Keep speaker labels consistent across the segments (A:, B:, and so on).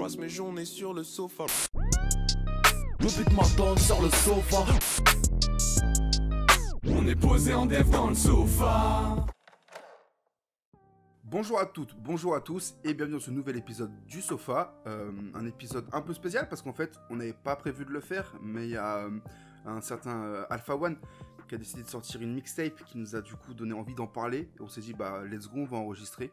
A: passe mes journées sur le sofa.
B: Le beat m'attend sur le sofa. On est posé en dev dans le sofa.
C: Bonjour à toutes, bonjour à tous et bienvenue dans ce nouvel épisode du Sofa. Un épisode un peu spécial parce qu'en fait on n'avait pas prévu de le faire, mais il y a un certain Alpha One qui a décidé de sortir une mixtape qui nous a du coup donné envie d'en parler et on s'est dit bah let's go, on va enregistrer.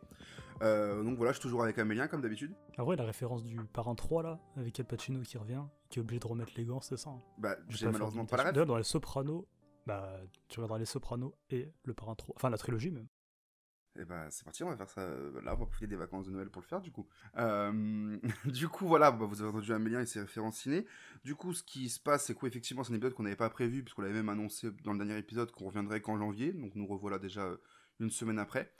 C: Donc voilà, je suis toujours avec Amélien comme d'habitude.
D: Ah ouais, la référence du Parrain 3 là, avec Al Pacino qui revient, qui est obligé de remettre les gants, c'est ça hein.
C: Bah j'ai malheureusement pas la ref.
D: D'ailleurs dans les Sopranos, bah tu regarderas les Sopranos et le Parrain 3, enfin la trilogie même.
C: Et bah c'est parti, on va faire ça là, on va profiter des vacances de Noël pour le faire du coup. Du coup voilà, bah, vous avez entendu Amélien et ses références ciné. Du coup ce qui se passe c'est qu'effectivement c'est un épisode qu'on n'avait pas prévu, puisqu'on l'avait même annoncé dans le dernier épisode qu'on reviendrait qu'en janvier, donc nous revoilà déjà une semaine après.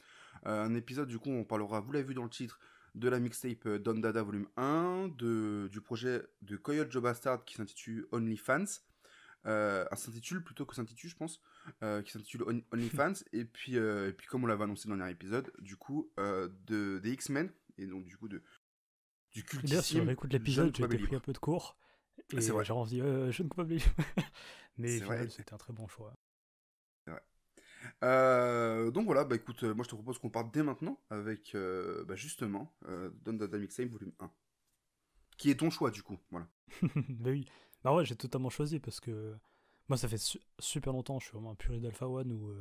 C: Un épisode du coup on parlera, vous l'avez vu dans le titre, de la mixtape Don Dada volume 1, du projet de Coyote Joe Bastard qui s'intitule OnlyFans. S'intitule plutôt que s'intitule je pense, qui s'intitule OnlyFans et puis comme on l'avait annoncé dans le dernier épisode du coup des X-Men et donc du coup du cultissime.
D: D'ailleurs si on réécoute l'épisode j'ai été pris un peu de cours et j'ai envie jeune coupable libre. Mais finalement c'était un très bon choix.
C: C'est vrai. Donc voilà, bah écoute, moi je te propose qu'on parte dès maintenant avec justement Don Dada Mixtape volume 1 qui est ton choix du coup, voilà.
D: Bah oui. Bah ouais, j'ai totalement choisi parce que moi ça fait super longtemps, je suis vraiment un puriste d'Alpha One où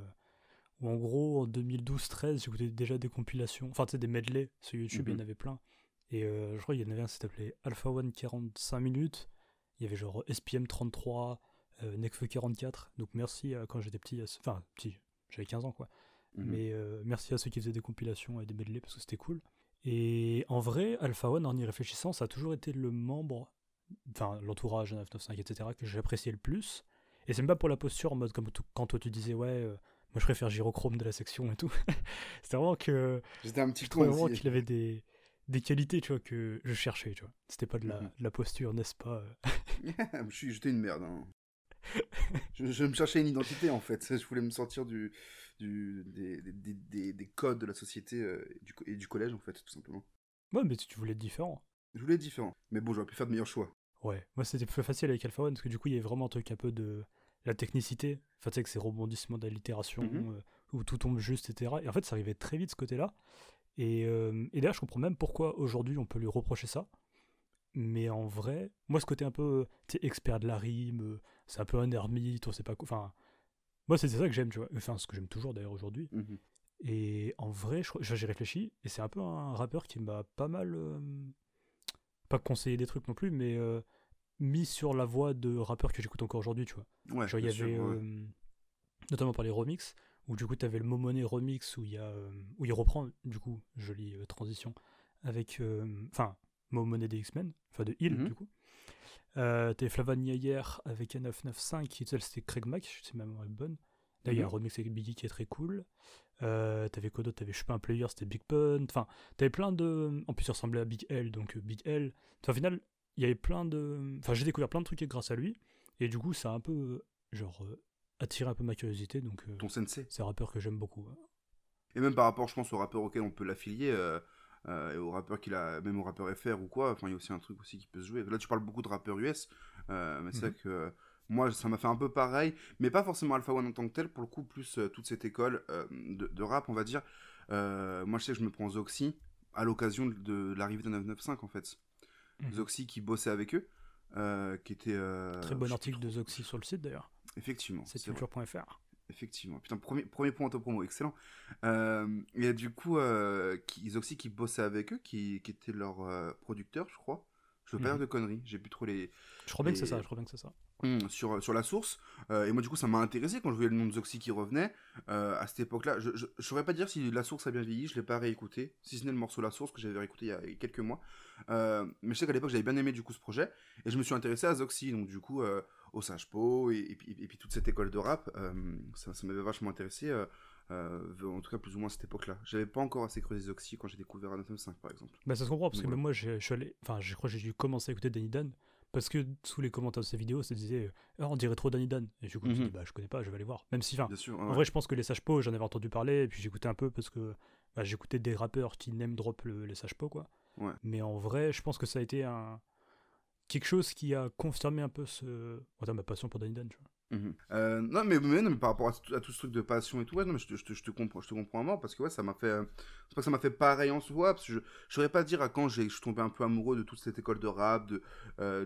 D: en gros en 2012-13 j'écoutais déjà des compilations, enfin tu sais des medley sur YouTube, il y en avait plein. Et je crois qu'il y en avait un qui s'appelait Alpha One 45 minutes, il y avait genre SPM 33, Nekfeu 44, donc merci quand j'étais petit, enfin petit, j'avais 15 ans quoi. Mais merci à ceux qui faisaient des compilations et des medley parce que c'était cool. Et en vrai, Alpha One en y réfléchissant, ça a toujours été le membre, enfin l'entourage 995 etc que j'appréciais le plus, et c'est même pas pour la posture en mode comme quand toi tu disais ouais moi je préfère Gyrochrome de la section et tout. C'était vraiment que
C: j'étais un petit
D: je trouvais vraiment qu'il avait des qualités tu vois que je cherchais, tu vois, c'était pas de la posture, n'est-ce pas.
C: J'étais une merde hein. je me cherchais une identité en fait, je voulais me sortir des codes de la société et du collège en fait tout simplement.
D: Ouais mais tu voulais être différent.
C: Je voulais être différent, mais bon j'aurais pu faire de meilleurs choix.
D: Ouais, moi c'était plus facile avec Alpha One parce que du coup il y avait vraiment un truc un peu de la technicité, enfin tu sais que ces rebondissements d'allitération où tout tombe juste, etc. Et en fait ça arrivait très vite ce côté-là. Et d'ailleurs je comprends même pourquoi aujourd'hui on peut lui reprocher ça. Mais en vrai, moi ce côté un peu expert de la rime, c'est un peu un ermite, on sait pas quoi. Enfin, moi c'est ça que j'aime, tu vois. Enfin, ce que j'aime toujours d'ailleurs aujourd'hui. Et en vrai, j'ai réfléchi, et c'est un peu un rappeur qui m'a pas mal. Pas conseiller des trucs non plus, mais mis sur la voie de rappeurs que j'écoute encore aujourd'hui, tu vois.
C: Ouais,
D: genre il y avait notamment par les remix, où du coup t'avais le Momoné remix où il reprend du coup jolie transition avec Momoné des X-Men, enfin de Hill du coup. T'avais Flavan Yayer avec N995 qui c'était Craig Mack, c'est ma mémoire est bonne. Là il y a un remix avec Biggie qui est très cool. T'avais quoi d'autre, t'avais je sais pas un player, c'était Big Pun, enfin t'avais plein de, en plus il ressemblait à Big L, donc Big L, enfin, au final il y avait plein de, enfin j'ai découvert plein de trucs grâce à lui, et du coup ça a un peu attiré un peu ma curiosité, donc
C: ton sensei,
D: c'est un rappeur que j'aime beaucoup.
C: Et même par rapport je pense au rappeur auquel on peut l'affilier et au rappeur qu'il a, même au rappeur FR ou quoi, enfin il y a aussi un truc aussi qui peut se jouer. Là tu parles beaucoup de rappeurs US, mais c'est vrai que moi, ça m'a fait un peu pareil, mais pas forcément Alpha One en tant que tel, pour le coup, plus toute cette école de rap, on va dire. Moi, je sais que je me prends Zoxy à l'occasion de l'arrivée de 995, en fait. Zoxy qui bossait avec eux, qui était...
D: Très bon article de Zoxy sur le site, d'ailleurs.
C: Effectivement.
D: C'est culture.fr.
C: Effectivement. Putain, premier point auto-promo, excellent. Et du coup, Zoxy qui bossait avec eux, qui était leur producteur, je crois. Je veux pas dire de conneries, j'ai plus trop les...
D: Je crois bien que c'est ça,
C: sur la source, et moi du coup ça m'a intéressé quand je voyais le nom de Zoxy qui revenait à cette époque là. Je saurais pas dire si la source a bien vieilli, je l'ai pas réécouté, si ce n'est le morceau La Source que j'avais réécouté il y a quelques mois, mais je sais qu'à l'époque j'avais bien aimé du coup ce projet, et je me suis intéressé à Zoxy, donc du coup au Sage-Po et puis toute cette école de rap, ça m'avait vachement intéressé, en tout cas plus ou moins à cette époque là. J'avais pas encore assez creusé Zoxy quand j'ai découvert N995 par exemple.
D: Bah ça se comprend, parce que même moi je crois que j'ai dû commencer à écouter Danny Dan, parce que sous les commentaires de ces vidéos ça disait on dirait trop Danny Dan, et du coup je me dis bah je connais pas, je vais aller voir, même si en vrai je pense que les Sage-Po j'en avais entendu parler, et puis j'écoutais un peu parce que j'écoutais des rappeurs qui name drop les Sage-Po quoi,
C: Ouais.
D: Mais en vrai, je pense que ça a été quelque chose qui a confirmé un peu ma passion pour Danny Dan, tu vois.
C: Non, mais par rapport à tout ce truc de passion et tout, ouais, non, mais je te comprends à mort parce que ouais, ça m'a fait. C'est pas que ça m'a fait pareil en soi, parce que je saurais pas dire à quand je suis tombé un peu amoureux de toute cette école de rap,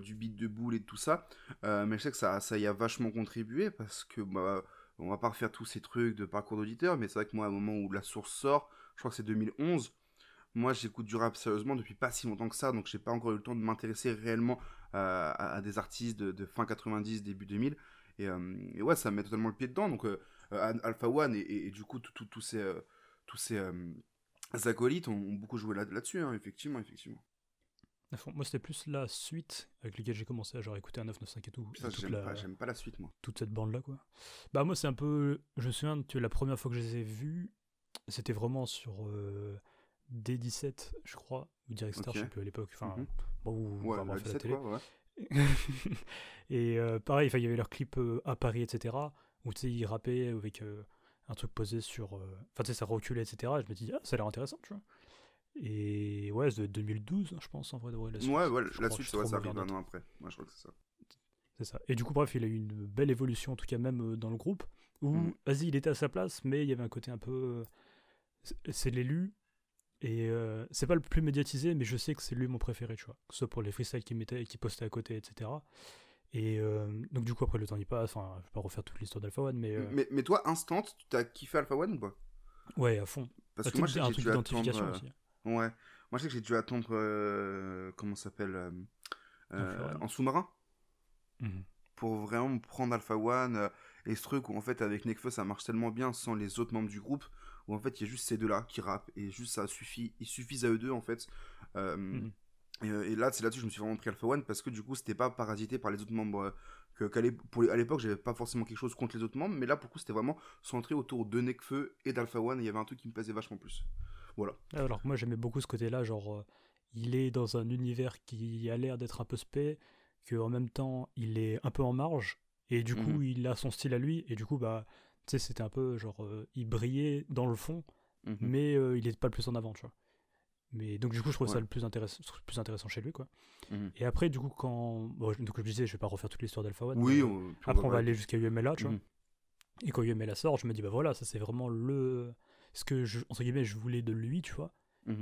C: du beat de boule et de tout ça, mais je sais que ça y a vachement contribué parce que bah, on va pas refaire tous ces trucs de parcours d'auditeur, mais c'est vrai que moi, au moment où la source sort, je crois que c'est 2011. Moi, j'écoute du rap sérieusement depuis pas si longtemps que ça, donc j'ai pas encore eu le temps de m'intéresser réellement à des artistes de fin 90, début 2000. Et ouais, ça me met totalement le pied dedans. Donc, Alpha One et du coup, tous ces acolytes ont beaucoup joué là-dessus, hein, effectivement.
D: À fond. Moi, c'était plus la suite avec laquelle j'ai commencé à genre écouter un 995 et tout.
C: Putain, j'aime pas la suite, moi.
D: Toute cette bande-là, quoi. Bah, moi, c'est un peu. Je me souviens, la première fois que je les ai vus, c'était vraiment sur D17, je crois, ou Direct Star,
C: Ok.
D: je sais plus à l'époque. Enfin, ou
C: Ouais,
D: vraiment
C: la
D: fait la
C: 17,
D: télé.
C: quoi, ouais.
D: Et pareil, il y avait leur clip à Paris, etc. Où tu sais, ils rappaient avec un truc posé sur. Enfin, tu sais, ça reculait, etc. Et je me dis, ah, ça a l'air intéressant, tu vois. Et ouais, c'est de 2012, je pense, en vrai, de vrai, la suite.
C: Ouais,
D: Je
C: la
D: crois,
C: suite,
D: je suis trop
C: ça
D: mauvais
C: arrive
D: en
C: un
D: notes.
C: an après. Moi, je crois que c'est ça.
D: C'est ça. Et du coup, bref, il a eu une belle évolution, en tout cas, même dans le groupe. Où, vas-y, il était à sa place, mais il y avait un côté un peu. C'est l'élu. Et c'est pas le plus médiatisé, mais je sais que c'est lui mon préféré, tu vois. Que ce soit pour les freestyles qu'il postait à côté, etc. Et donc, du coup, après, le temps y passe. Enfin, je vais pas refaire toute l'histoire d'Alpha One, mais.
C: Mais toi, Instant, tu t'as kiffé Alpha One ou pas?
D: Ouais, à fond.
C: Parce que
D: Bah,
C: moi, je sais que
D: un
C: j'ai
D: truc
C: dû
D: d'identification
C: attendre.
D: aussi.
C: Ouais. Moi, je sais que j'ai dû attendre. Comment ça s'appelle
D: Alpha One.
C: En sous-marin
D: Mhm.
C: pour vraiment prendre Alpha One et ce truc où en fait avec Nekfeu ça marche tellement bien sans les autres membres du groupe où en fait il y a juste ces deux-là qui rappent et juste ça suffit, ils suffisent à eux deux en fait.
D: Mhm.
C: Et là c'est là-dessus que je me suis vraiment pris Alpha One parce que du coup c'était pas parasité par les autres membres à l'époque j'avais pas forcément quelque chose contre les autres membres mais là pour le coup c'était vraiment centré autour de Nekfeu et d'Alpha One et il y avait un truc qui me plaisait vachement plus. Voilà.
D: Alors que moi, j'aimais beaucoup ce côté-là. Genre, il est dans un univers qui a l'air d'être un peu spé, qu'en même temps, il est un peu en marge. Et du coup, il a son style à lui. Et du coup, bah, tu sais, c'était un peu genre, il brillait dans le fond, mais il est pas le plus en avant, tu vois. Mais donc, du coup, je trouvais ça le plus intéressant chez lui, quoi. Et après, du coup, donc, comme je disais, je vais pas refaire toute l'histoire d'Alpha One.
C: Oui,
D: après, on va aller jusqu'à UMLA, tu vois. Et quand UMLA sort, je me dis, bah voilà, ça c'est vraiment ce que, entre guillemets, je voulais de lui, tu vois.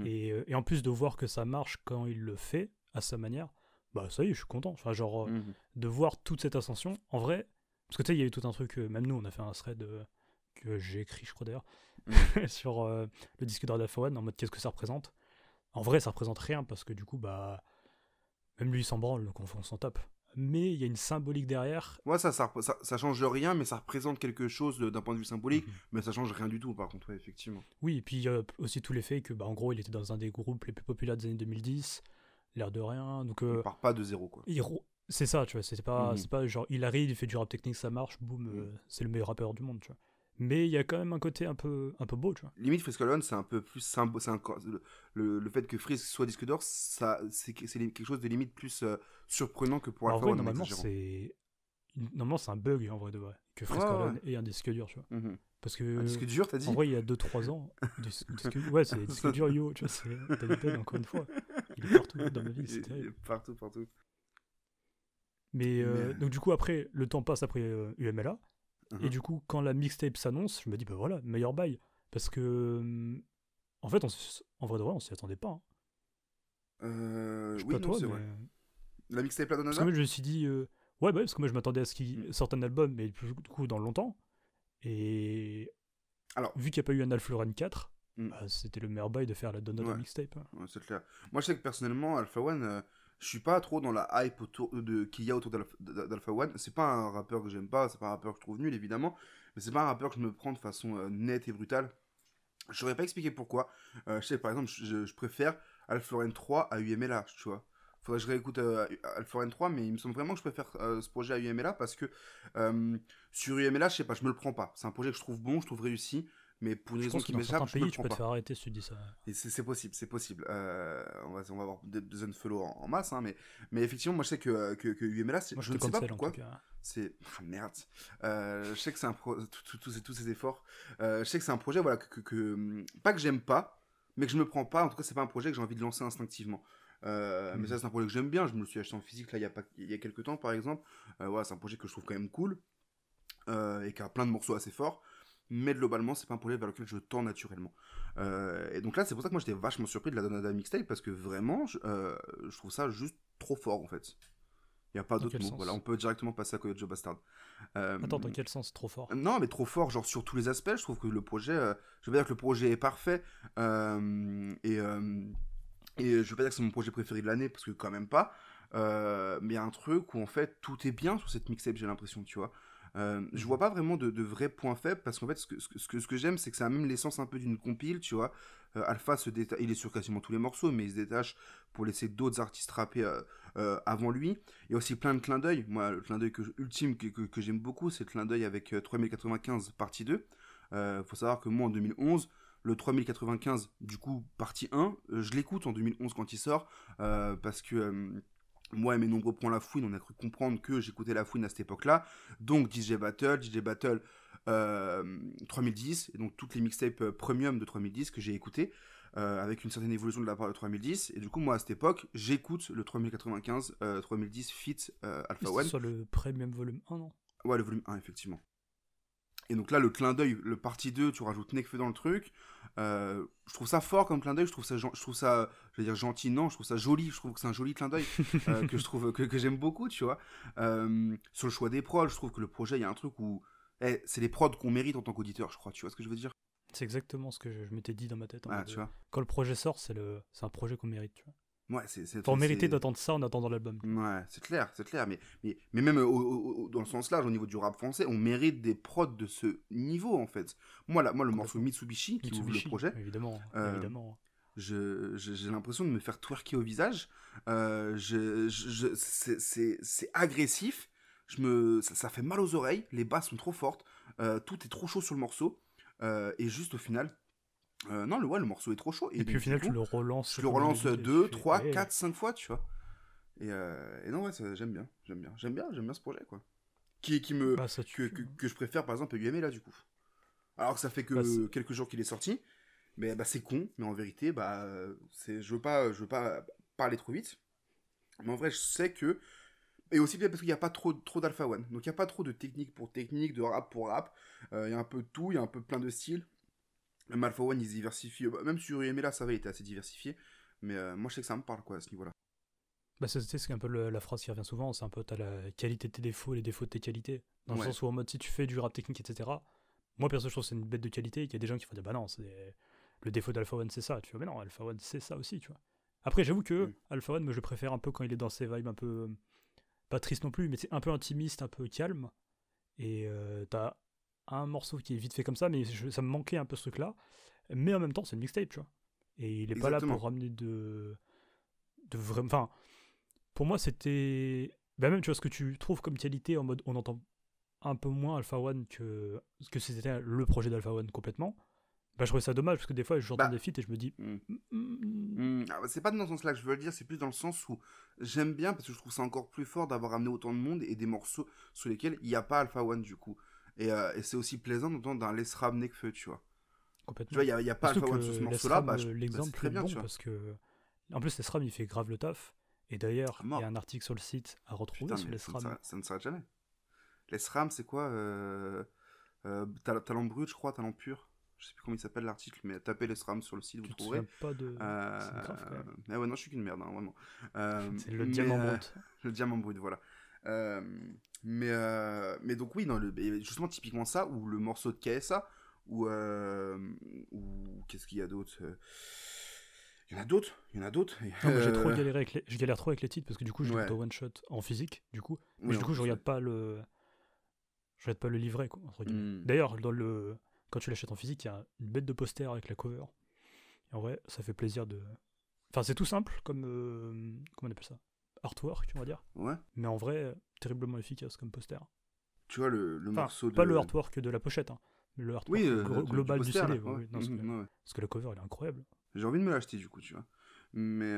D: Et en plus de voir que ça marche quand il le fait, à sa manière, bah ça y est, je suis content. Enfin, genre, de voir toute cette ascension, en vrai, parce que tu sais, il y a eu tout un truc, même nous, on a fait un thread que j'ai écrit, je crois d'ailleurs, sur le disque d'or d'Alpha One, en mode qu'est-ce que ça représente. En vrai, ça représente rien, parce que du coup, bah, même lui, il s'en branle, donc on s'en tape. Mais il y a une symbolique derrière.
C: Ouais, ça change rien, mais ça représente quelque chose d'un point de vue symbolique, mais ça change rien du tout, par contre, ouais, effectivement.
D: Oui, et puis il y a aussi tout l'effet que, bah, en gros, il était dans un des groupes les plus populaires des années 2010, l'air de rien. Donc,
C: on part pas de zéro, quoi.
D: C'est ça, tu vois, c'est pas genre, il arrive, il fait du rap technique, ça marche, boum, c'est le meilleur rappeur du monde, tu vois. Mais il y a quand même un côté un peu beau, tu vois.
C: Limite, Freeze Colon, c'est un peu plus le fait que Freeze soit disque d'or, c'est quelque chose de limite plus surprenant que pour Alpha One.
D: Normalement, c'est un bug en vrai de vrai que Freeze Colon ait un disque dur, tu vois. Parce que
C: un disque dur, t'as dit?
D: En vrai, il y a 2-3 ans, ouais, c'est disque dur, yo, tu vois, c'est Danny encore une fois. Il est partout dans ma vie, c'est terrible.
C: Partout.
D: Mais donc du coup, après, le temps passe après UMLA. Et du coup, quand la mixtape s'annonce, je me dis, bah voilà, meilleur bail. Parce que, en fait, en vrai de vrai, on s'y attendait pas. Je sais
C: oui,
D: pas
C: non,
D: toi,
C: c'est
D: mais...
C: vrai. La mixtape La Donna?
D: Parce que moi, je me suis dit, ouais, bah, parce que moi, je m'attendais à ce qu'il sorte un album, mais du coup, dans longtemps. Et
C: alors,
D: vu qu'il n'y a pas eu un Alpha One 4, bah, c'était le meilleur bail de faire la Donna mixtape.
C: Ouais, c'est clair. Moi, je sais que personnellement, Alpha One, je suis pas trop dans la hype qu'il y a autour d'Alpha One. C'est pas un rappeur que j'aime pas, c'est pas un rappeur que je trouve nul, évidemment, mais c'est pas un rappeur que je me prends de façon nette et brutale. Je saurais pas expliquer pourquoi. Je sais, par exemple, je préfère Alpha One 3 à UMLA, tu vois. Faudrait que je réécoute Alpha One 3, mais il me semble vraiment que je préfère ce projet à UMLA parce que sur UMLA, je sais pas, je me le prends pas. C'est un projet que je trouve bon, je trouve réussi, mais pour une raison qui m'échappe, je me le prends
D: pas. Tu peux te
C: pas.
D: faire arrêter si tu dis ça.
C: Et c'est possible. On va avoir des unfollow en masse, hein, mais effectivement, moi je sais que UMLA, je ne sais pas pourquoi. C'est merde. Je sais que c'est tous ces efforts. Je sais que c'est un projet, voilà, pas que j'aime pas, mais que je me prends pas. En tout cas, c'est pas un projet que j'ai envie de lancer instinctivement. Mais ça, c'est un projet que j'aime bien. Je me le suis acheté en physique là il y a quelques temps, par exemple. Voilà, c'est un projet que je trouve quand même cool et qui a plein de morceaux assez forts. Mais globalement, c'est pas un projet vers lequel je tends naturellement. Et donc là, c'est pour ça que moi j'étais vachement surpris de la Donada Mixtape parce que vraiment, je trouve ça juste trop fort en fait. Il n'y a pas
D: Dans
C: d'autre
D: quel
C: mot.
D: sens?
C: Voilà, on peut directement passer à Coyote Joe Bastard.
D: Attends, dans quel sens trop fort?
C: Non, mais trop fort, genre sur tous les aspects. Je trouve que le projet, je veux pas dire que le projet est parfait. Et je veux pas dire que c'est mon projet préféré de l'année parce que quand même pas. Mais il y a un truc où en fait tout est bien sur cette mixtape, j'ai l'impression, tu vois. Je vois pas vraiment de vrais points faibles parce qu'en fait ce que j'aime c'est que ça a même l'essence un peu d'une compile, tu vois. Alpha il est sur quasiment tous les morceaux mais il se détache pour laisser d'autres artistes rapper avant lui. Il y a aussi plein de clins d'œil. Moi le clin d'œil ultime que j'aime beaucoup c'est le clin d'œil avec 3095 partie 2. Faut savoir que moi en 2011 le 3095 du coup partie 1 je l'écoute en 2011 quand il sort parce que moi et mes nombreux points La Fouine, on a cru comprendre que j'écoutais La Fouine à cette époque-là. Donc DJ Battle 3010, et donc toutes les mixtapes premium de 3010 que j'ai écoutées, avec une certaine évolution de la part de 3010. Et du coup, moi à cette époque, j'écoute le 3095, 3010 Fit Alpha One.
D: C'est sur le premium volume 1, non?
C: Ouais, le volume 1, effectivement. Et donc là, le clin d'œil, le partie 2, tu rajoutes Nekfeu dans le truc. Je trouve ça fort comme clin d'œil, je trouve ça, je vais dire gentil, non, je trouve ça joli, je trouve que c'est un joli clin d'œil que je trouve que j'aime beaucoup, tu vois. Sur le choix des prods, je trouve que le projet, il y a un truc où c'est les prods qu'on mérite en tant qu'auditeur, je crois, tu vois ce que je veux dire?
D: C'est exactement ce que je m'étais dit dans ma tête.
C: Tu vois.
D: Quand le projet sort, c'est un projet qu'on mérite, tu vois.
C: Ouais,
D: Faut mériter d'attendre ça en attendant l'album.
C: Ouais, c'est clair, mais même dans le sens large, au niveau du rap français, on mérite des prods de ce niveau, en fait. Moi, le morceau Mitsubishi, qui ouvre le projet,
D: évidemment.
C: J'ai l'impression de me faire twerker au visage. C'est agressif, ça fait mal aux oreilles, les basses sont trop fortes, tout est trop chaud sur le morceau, et juste au final... non, le morceau est trop chaud.
D: Et puis au final, tu le relances.
C: Je le relance 2, 3, 4, 5 fois, tu vois. Et non, ouais, j'aime bien ce projet, quoi. Que je préfère, par exemple, à UMA, là, du coup. Alors que ça fait que quelques jours qu'il est sorti. Mais c'est con, mais en vérité, je veux pas parler trop vite. Mais en vrai, je sais que... Et aussi peut-être parce qu'il n'y a pas trop d'Alpha One. Donc il n'y a pas trop de technique pour technique, de rap pour rap. Il y a un peu de tout, il y a un peu plein de styles. Même Alpha One, ils se diversifient. Même sur UMA, là, ça va, il était assez diversifié. Mais moi, je sais que ça me parle, quoi, à ce niveau-là.
D: C'est un peu la phrase qui revient souvent. C'est un peu, t'as la qualité de tes défauts et les défauts de tes qualités. Dans le sens où, en mode, si tu fais du rap technique, etc., moi, perso, je trouve que c'est une bête de qualité et qu'il y a des gens qui font des non, le défaut d'Alpha One, c'est ça. Tu vois, mais non, Alpha One, c'est ça aussi, tu vois. Après, j'avoue que Alpha One, moi, je préfère un peu quand il est dans ses vibes un peu... pas triste non plus, mais c'est un peu intimiste, un peu calme. Et t'as un morceau qui est vite fait comme ça, mais ça me manquait un peu ce truc-là. Mais en même temps, c'est une mixtape, tu vois. Et il est pas là pour ramener de vraiment... Enfin, pour moi, c'était... même, tu vois, ce que tu trouves comme qualité, en mode, on entend un peu moins Alpha One que c'était le projet d'Alpha One complètement. Je trouvais ça dommage, parce que des fois, j'entends des feats et je me dis...
C: c'est pas dans ce sens-là que je veux le dire, c'est plus dans le sens où j'aime bien, parce que je trouve ça encore plus fort d'avoir amené autant de monde et des morceaux sur lesquels il n'y a pas Alpha One, du coup. Et c'est aussi plaisant d'entendre dans Les Ram Nekfeu, tu vois.
D: Complètement.
C: Tu vois, il n'y a pas Alpha One sur ce morceau-là,
D: l'exemple
C: c'est très bien,
D: bon,
C: tu vois.
D: Parce que, en plus, Les Ram, il fait grave le taf. Et d'ailleurs, il y a un article sur le site à retrouver sur Les Ram.
C: Ça ne s'arrête jamais. Les Ram, c'est quoi Talent brut, je crois, talent pur. Je sais plus comment il s'appelle l'article, mais tapez les SRAM sur le site, vous trouverez.
D: Pas de... C'est grave, quand même.
C: Ah ouais, non, je suis qu'une merde, hein, vraiment.
D: C'est le diamant brut.
C: Le diamant brut, voilà. Mais donc oui, justement, typiquement ça, ou le morceau de KSA, ou qu'est-ce qu'il y a d'autre Il y en a d'autres.
D: Je galère trop avec les titres, parce que du coup, je l'écoute au one shot en physique, du coup. Mais du coup, je regarde pas le livret, quoi, entre guillemets. D'ailleurs, quand tu l'achètes en physique, il y a une bête de poster avec la cover. Et en vrai, ça fait plaisir de... Enfin, c'est tout simple, comme... comment on appelle ça? Artwork, on va dire. Ouais. Mais en vrai, terriblement efficace comme poster.
C: Tu vois, le morceau de...
D: Pas le artwork de la pochette, hein, mais le artwork global du CD. Parce que la cover, elle est incroyable.
C: J'ai envie de me l'acheter, du coup, tu vois. Mais,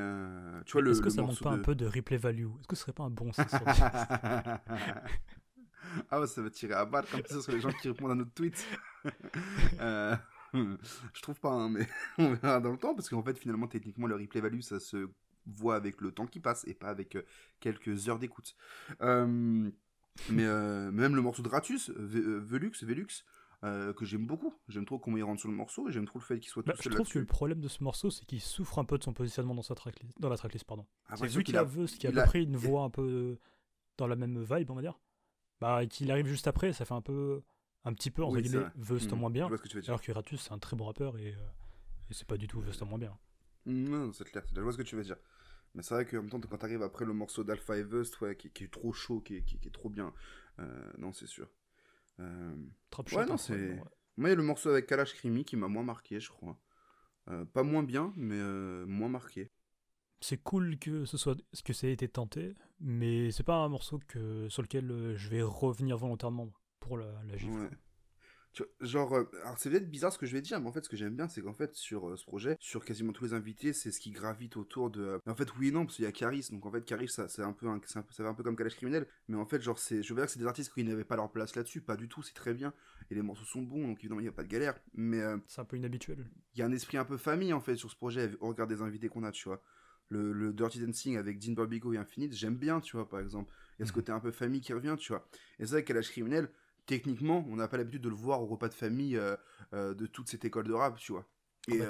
C: tu vois,
D: Est-ce que ça manque pas un peu de replay value? Est-ce que ce serait pas un bon site sur
C: Ah ouais, ça va tirer à balle comme ça sur les gens qui répondent à notre tweet. Je trouve pas, hein, mais on verra dans le temps, parce qu'en fait, finalement, techniquement, le replay value, ça se voit avec le temps qui passe, et pas avec quelques heures d'écoute. Même le morceau de Ratus, Velux, que j'aime beaucoup. J'aime trop comment il rentre sur le morceau, et j'aime trop le fait qu'il soit tout
D: Je
C: seul
D: trouve que
C: là-dessus.
D: le problème de ce morceau, c'est qu'il souffre un peu de son positionnement dans la tracklist, pardon.
C: Après,
D: C'est vu qu'il a Veust qui a à peu près une voix un peu dans la même vibe, on va dire. Bah, et qu'il arrive juste après, ça fait un petit peu, entre
C: Oui, c'est
D: guillemets,
C: vrai.
D: Veust en moins
C: Je
D: bien.
C: vois ce que tu veux dire.
D: Alors que Ratus, c'est un très bon rappeur et c'est pas du tout Veust en moins bien.
C: Non, c'est clair, je vois ce que tu veux dire. Mais c'est vrai qu'en même temps, quand t'arrives après le morceau d'Alpha et Veust, ouais, qui est trop chaud, qui est trop bien, non, c'est sûr.
D: Trap
C: Ouais,
D: shot,
C: non, c'est...
D: incroyable, ouais.
C: Moi, il y a le morceau avec Kalash Krimi qui m'a moins marqué, je crois. Pas moins bien, mais moins marqué.
D: C'est cool que ça ait été tenté, mais c'est pas un morceau sur lequel je vais revenir volontairement pour la gifle.
C: Ouais. Genre, alors c'est peut-être bizarre ce que je vais dire, mais en fait, ce que j'aime bien, c'est qu'en fait, sur ce projet, sur quasiment tous les invités, c'est ce qui gravite autour de. En fait, oui et non, parce qu'il y a Caris, donc en fait, Caris, ça va un peu comme Calèche Criminel, mais en fait, genre, je veux dire que c'est des artistes qui n'avaient pas leur place là-dessus, pas du tout, c'est très bien, et les morceaux sont bons, donc évidemment, il n'y a pas de galère, mais
D: C'est un peu inhabituel.
C: il y a un esprit un peu famille, en fait, sur ce projet, au regard des invités qu'on a, tu vois. Le Dirty Dancing avec Dean Barbigo et Infinite, j'aime bien, tu vois, par exemple. Il y a ce côté un peu famille qui revient, tu vois. Et c'est vrai qu'à l'âge criminel, techniquement, on n'a pas l'habitude de le voir au repas de famille de toute cette école de rap, tu vois. Et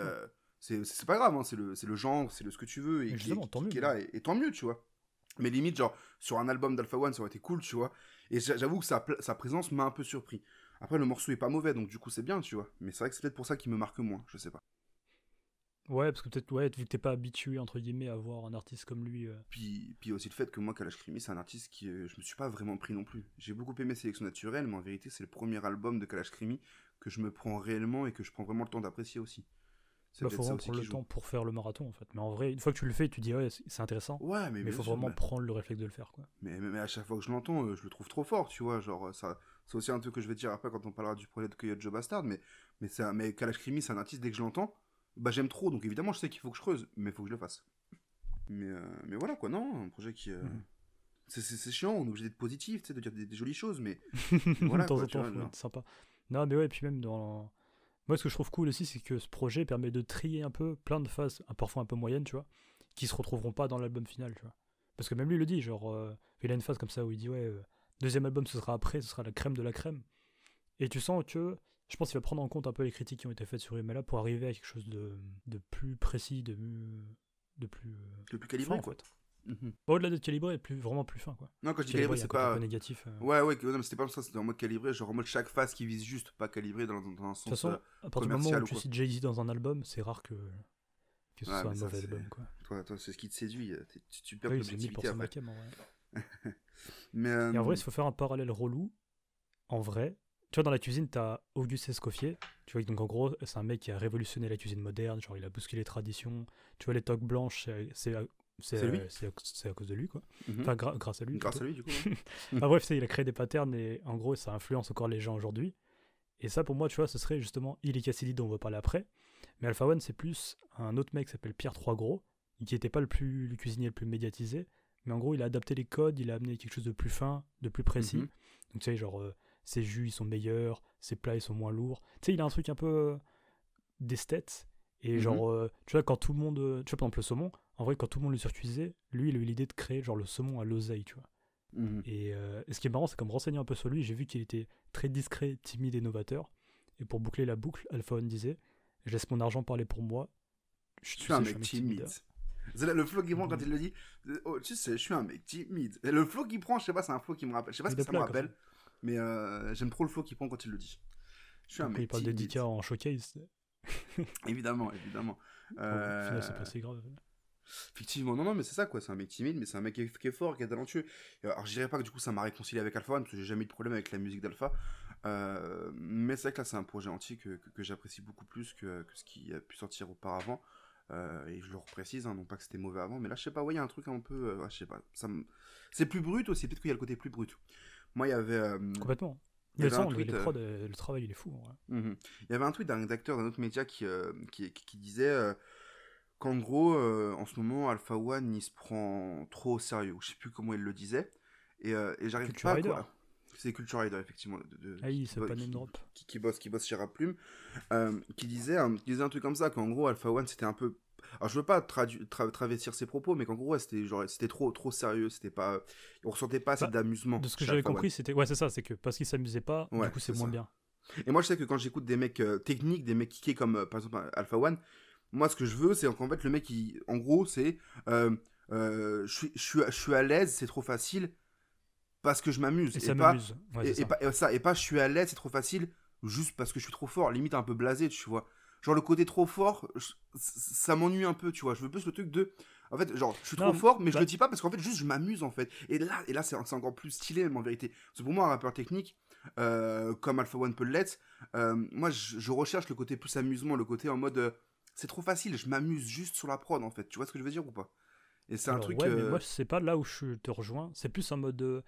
C: c'est pas grave, hein, c'est le genre, c'est ce que tu veux, et
D: justement, tant mieux,
C: qui est là, et tant mieux, tu vois. Mais limite, genre, sur un album d'Alpha One, ça aurait été cool, tu vois. Et j'avoue que sa présence m'a un peu surpris. Après, le morceau est pas mauvais, donc du coup, c'est bien, tu vois. Mais c'est vrai que c'est peut-être pour ça qu'il me marque moins, je sais pas.
D: Ouais, parce que peut-être, ouais, vu que t'es pas habitué, entre guillemets, à voir un artiste comme lui.
C: Puis aussi le fait que moi, Kalash Krimi, c'est un artiste qui je me suis pas vraiment pris non plus. J'ai beaucoup aimé Sélection Naturelle, mais en vérité, c'est le premier album de Kalash Krimi que je me prends réellement et que je prends vraiment le temps d'apprécier aussi. C'est
D: Bah,
C: peut-être
D: faut
C: ça
D: vraiment
C: aussi
D: prendre
C: qui
D: le
C: joue.
D: temps pour faire le marathon, en fait. Mais en vrai, une fois que tu le fais, tu dis, ouais, c'est intéressant.
C: Ouais,
D: Mais il
C: bien
D: faut
C: sûr,
D: vraiment prendre le réflexe de le faire, quoi.
C: mais à chaque fois que je l'entends, je le trouve trop fort, tu vois. Genre, ça, c'est aussi un truc que je vais dire après quand on parlera du projet de Coyote Joe Bastard, mais Kalash Krimi, c'est un artiste, dès que je l'entends, bah j'aime trop, donc évidemment, je sais qu'il faut que je creuse, mais il faut que je le fasse. Mais voilà, quoi, non, un projet qui. C'est chiant, on est obligé d'être positif, tu sais, de dire des jolies choses, mais voilà,
D: De temps
C: quoi,
D: en
C: tu
D: temps,
C: vois,
D: faut
C: genre.
D: être sympa. Non, mais ouais, puis même dans. Moi, ce que je trouve cool aussi, c'est que ce projet permet de trier un peu plein de phases, parfois un peu moyennes, tu vois, qui se retrouveront pas dans l'album final, tu vois. Parce que même lui le dit, genre, il a une phase comme ça où il dit, ouais, deuxième album, ce sera après, ce sera la crème de la crème. Et tu sens que, je pense qu'il va prendre en compte un peu les critiques qui ont été faites sur Imela pour arriver à quelque chose de plus précis, de plus
C: Le plus calibré,
D: fin, en
C: quoi.
D: fait. Au-delà d'être calibré, vraiment plus fin, quoi.
C: Non, quand je dis
D: Calibré,
C: calibré,
D: il y a
C: c'est
D: un côté un
C: pas.
D: peu négatif.
C: Ouais, non, mais c'était pas ça, c'était en mode calibré, genre en mode chaque phase qui vise juste, pas calibré dans un
D: De toute
C: sens
D: façon, à partir du moment
C: commercial
D: où
C: ou
D: tu
C: quoi.
D: cites Jay-Z dans un album, c'est rare que ce
C: Ouais,
D: soit un
C: mais ça,
D: mauvais
C: c'est.
D: album, quoi.
C: Toi, c'est ce qui te séduit, tu perds
D: Oui,
C: ton
D: c'est
C: objectivité
D: 1000%
C: après.
D: Makem, en vrai.
C: Mais.
D: Et en vrai, s'il faut faire un parallèle relou, en vrai, tu vois, dans la cuisine, t'as Auguste Escoffier, tu vois, donc en gros, c'est un mec qui a révolutionné la cuisine moderne, genre il a bousculé les traditions, tu vois, les toques blanches,
C: C'est lui
D: c'est à cause de lui, quoi.
C: Mhm.
D: Enfin, grâce à lui.
C: Grâce à lui, du coup. Ouais.
D: Enfin bref, tu sais, il a créé des patterns et en gros, ça influence encore les gens aujourd'hui. Et ça, pour moi, tu vois, ce serait justement Illy Cassidy dont on va parler après. Mais Alpha One, c'est plus un autre mec qui s'appelle Pierre Trois-Gros, qui n'était pas le cuisinier le plus médiatisé, mais en gros, il a adapté les codes, il a amené quelque chose de plus fin, de plus précis.
C: Mhm.
D: Donc, tu sais, genre, ses jus, ils sont meilleurs, ses plats, ils sont moins lourds. Tu sais, il a un truc un peu d'esthète. Et genre, tu vois, quand tout le monde. Tu vois, par exemple, le saumon, en vrai, quand tout le monde le surcuisait, lui, il a eu l'idée de créer, genre, le saumon à l'oseille, tu vois.
C: Mhm.
D: Et ce qui est marrant, c'est qu'en me renseignant un peu sur lui, j'ai vu qu'il était très discret, timide et novateur. Et pour boucler la boucle, Alpha One disait: je laisse mon argent parler pour moi.
C: Je suis un mec timide. C'est le flow qu'il prend quand il le dit. Oh, tu sais, je suis un mec timide. Et le flow qu'il prend, je sais pas, c'est un flow qui me rappelle. Je sais pas ce que ça me rappelle, mais j'aime trop le flow qu'il prend quand il le dit. Je suis un mec timide. Il
D: parle de Dika en showcase.
C: Évidemment.
D: Au final, c'est pas si grave.
C: Effectivement, non, mais c'est ça, quoi. C'est un mec timide, mais c'est un mec qui est fort, qui est talentueux. Alors, je dirais pas que du coup, ça m'a réconcilié avec Alpha One, parce que j'ai jamais eu de problème avec la musique d'Alpha. Mais c'est vrai que là, c'est un projet entier que j'apprécie beaucoup plus que ce qui a pu sortir auparavant. Et je le reprécise, hein, non pas que c'était mauvais avant, mais là, je sais pas, ouais, il y a un truc un peu. Je sais pas. C'est plus brut aussi, peut-être qu'il y a le côté plus brut. Moi, il y avait.
D: Complètement. Mais ça, les prods, le travail, il est fou. Ouais.
C: Il y avait un tweet d'un acteur d'un autre média qui disait. Qu'en gros, en ce moment, Alpha One, il se prend trop au sérieux. Je sais plus comment il le disait. Et j'arrive
D: Future
C: pas
D: Rider.
C: à quoi. C'est Culture Rider, effectivement.
D: Ah oui, c'est pas name drop.
C: Qui bosse chez Rap Plume, qui disait un truc comme ça, qu'en gros, Alpha One, c'était un peu... Alors, je veux pas travestir ses propos, mais qu'en gros, ouais, c'était trop sérieux, c'était pas... On ressentait pas assez d'amusement.
D: De ce que j'avais compris, c'était... Ouais, c'est ça, c'est que parce qu'ils s'amusaient pas, du coup, c'est moins bien.
C: Et moi, je sais que quand j'écoute des mecs techniques, des mecs kickés comme, par exemple, Alpha One, moi, ce que je veux, c'est qu'en fait, le mec, en gros, c'est... je suis à l'aise, c'est trop facile, parce que je m'amuse.
D: Et ça m'amuse. Ouais,
C: et pas je suis à l'aise, c'est trop facile, juste parce que je suis trop fort. Limite un peu blasé, tu vois. Genre le côté trop fort, ça m'ennuie un peu, tu vois. Je veux plus le truc de... En fait, genre, je suis trop fort, mais je le dis pas parce qu'en fait, juste, je m'amuse, en fait. Et là c'est encore plus stylé, même en vérité. Parce que pour moi, un rappeur technique, comme Alpha One peut l'être, moi, je recherche le côté plus amusement, le côté en mode... c'est trop facile, je m'amuse juste sur la prod, en fait. Tu vois ce que je veux dire ou pas? Et c'est un truc...
D: Ouais, mais moi, c'est pas là où je te rejoins. C'est plus en mode...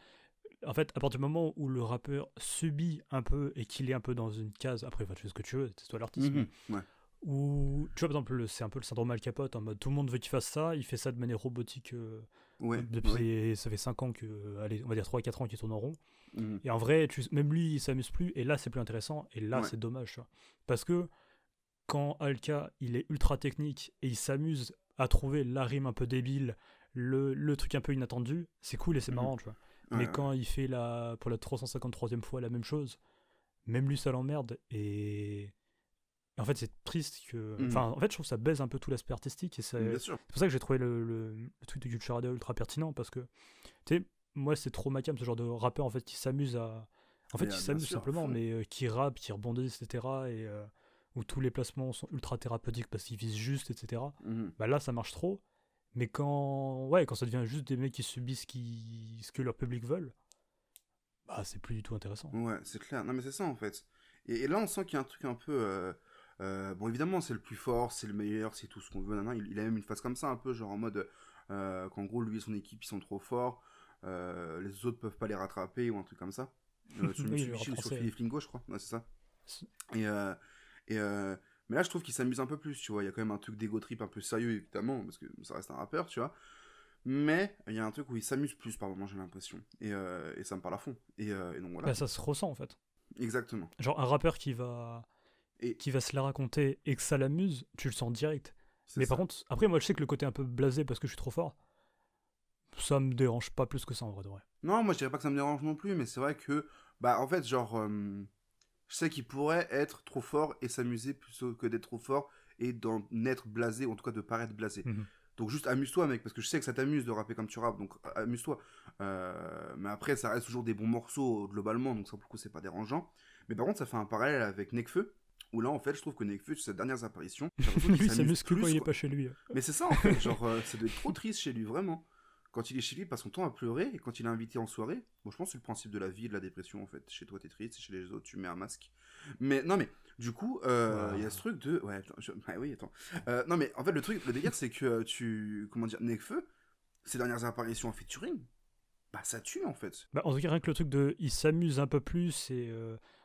D: En fait, à partir du moment où le rappeur subit un peu et qu'il est un peu dans une case, après, tu fais ce que tu veux, c'est toi l'artiste.
C: Ouais.
D: Ou, tu vois, par exemple, c'est un peu le syndrome Al Capote, en mode tout le monde veut qu'il fasse ça, il fait ça de manière robotique depuis, ça fait 5 ans allez, on va dire 3-4 ans qu'il tourne en rond. Et en vrai, même lui, il s'amuse plus, et là, c'est plus intéressant, et là, c'est dommage, tu vois. Parce que quand Alka, il est ultra technique, et il s'amuse à trouver la rime un peu débile, le truc un peu inattendu, c'est cool et c'est marrant, tu vois. Mais quand il fait pour la 353e fois la même chose, même lui ça l'emmerde, et en fait c'est triste que... Enfin, en fait je trouve que ça baise un peu tout l'aspect artistique, et c'est pour ça que j'ai trouvé le truc de Culture Radio ultra pertinent, parce que, tu sais, moi c'est trop ma cam, ce genre de rappeur en fait qui s'amuse à... En fait qui s'amuse simplement, mais qui rappe, qui rebondit, etc. Et où tous les placements sont ultra thérapeutiques parce qu'ils visent juste, etc. Bah là ça marche trop. Mais quand ça devient juste des mecs qui subissent ce que leur public veulent, bah c'est plus du tout intéressant.
C: Ouais, c'est clair. Non mais c'est ça en fait. Et là on sent qu'il y a un truc un peu... bon évidemment c'est le plus fort, c'est le meilleur, c'est tout ce qu'on veut. Il a même une phase comme ça un peu, genre en mode... qu'en gros lui et son équipe ils sont trop forts, les autres peuvent pas les rattraper ou un truc comme ça. Sur Philippe Lingo je crois, ouais, c'est ça. Mais là, je trouve qu'il s'amuse un peu plus, tu vois. Il y a quand même un truc d'ego trip un peu sérieux, évidemment, parce que ça reste un rappeur, tu vois. Mais il y a un truc où il s'amuse plus par moment, j'ai l'impression. Et ça me parle à fond. Et donc voilà.
D: Bah, ça se ressent, en fait.
C: Exactement.
D: Genre, un rappeur qui va se la raconter et que ça l'amuse, tu le sens direct. Mais par contre, après, moi, je sais que le côté un peu blasé parce que je suis trop fort, ça me dérange pas plus que ça, en vrai de vrai.
C: Non, moi, je dirais pas que ça me dérange non plus, mais c'est vrai que, bah, en fait, genre... je sais qu'il pourrait être trop fort et s'amuser plutôt que d'être trop fort et d'en être blasé, ou en tout cas de paraître blasé. Donc juste amuse-toi, mec, parce que je sais que ça t'amuse de rapper comme tu rappes, donc amuse-toi. Mais après, ça reste toujours des bons morceaux globalement, donc ça pour le coup c'est pas dérangeant. Mais par contre, ça fait un parallèle avec Nekfeu, où là en fait, je trouve que Nekfeu, sur ses dernières apparitions,
D: lui il s'amuse que quand il est pas chez lui.
C: Mais c'est ça en fait, genre ça doit être trop triste chez lui, vraiment. Quand il est chez lui, il passe son temps à pleurer, et quand il est invité en soirée, bon, je pense que c'est le principe de la vie et de la dépression, en fait. Chez toi, t'es triste, et chez les autres, tu mets un masque. Mais, non, mais, du coup, il y a ce truc de... Ouais, attends. Non, mais, en fait, le délire, c'est que comment dire, Nekfeu, ses dernières apparitions en featuring, bah, ça tue, en fait.
D: Bah, en tout cas, rien que le truc de... Il s'amuse un peu plus, et...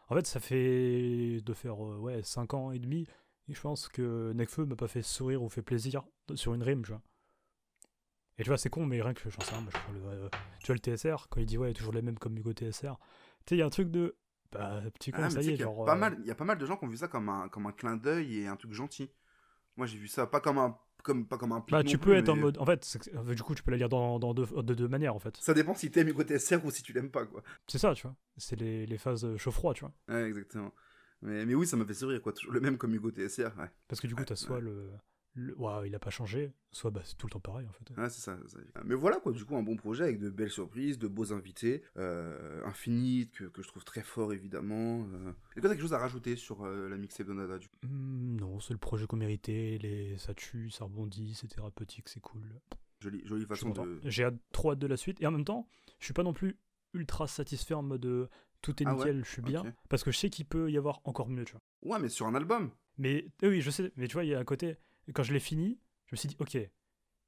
D: En fait, ça fait... de faire, 5 ans et demi, et je pense que Nekfeu m'a pas fait sourire ou fait plaisir sur une rime, tu vois. Et tu vois, c'est con, mais rien que j'en sais rien, moi, tu vois le TSR, quand il dit ouais, il y a toujours les mêmes comme Hugo TSR. Tu sais, il y a un truc de. Bah, petit con, ça y est, genre.
C: Il y a pas mal de gens qui ont vu ça comme un clin d'œil et un truc gentil. Moi, j'ai vu ça pas comme un pic.
D: Bah, tu peux être en mode. En fait, du coup, tu peux la lire de deux manières, en fait.
C: Ça dépend si t'aimes Hugo TSR ou si tu l'aimes pas, quoi.
D: C'est ça, tu vois. C'est les phases chaud-froid, tu vois.
C: Ouais, exactement. Mais oui, ça m'a fait sourire, quoi. Toujours le même comme Hugo TSR, ouais.
D: Parce que du coup, t'as soit il a pas changé, soit bah, c'est tout le temps pareil en fait.
C: Ouais, c'est ça. Mais voilà quoi, du coup, un bon projet avec de belles surprises, de beaux invités, Infinite que je trouve très fort évidemment. Est-ce que t'as quelque chose à rajouter sur la mixtape de Nada du coup?
D: Non, c'est le projet qu'on méritait, ça tue, ça rebondit, c'est thérapeutique, c'est cool.
C: Jolie façon de...
D: J'ai trop hâte de la suite, et en même temps, je suis pas non plus ultra satisfait en mode tout est nickel, je suis bien, parce que je sais qu'il peut y avoir encore mieux, tu vois.
C: Ouais, mais sur un album.
D: Mais oui, je sais, mais tu vois, il y a un côté... Quand je l'ai fini, je me suis dit, ok,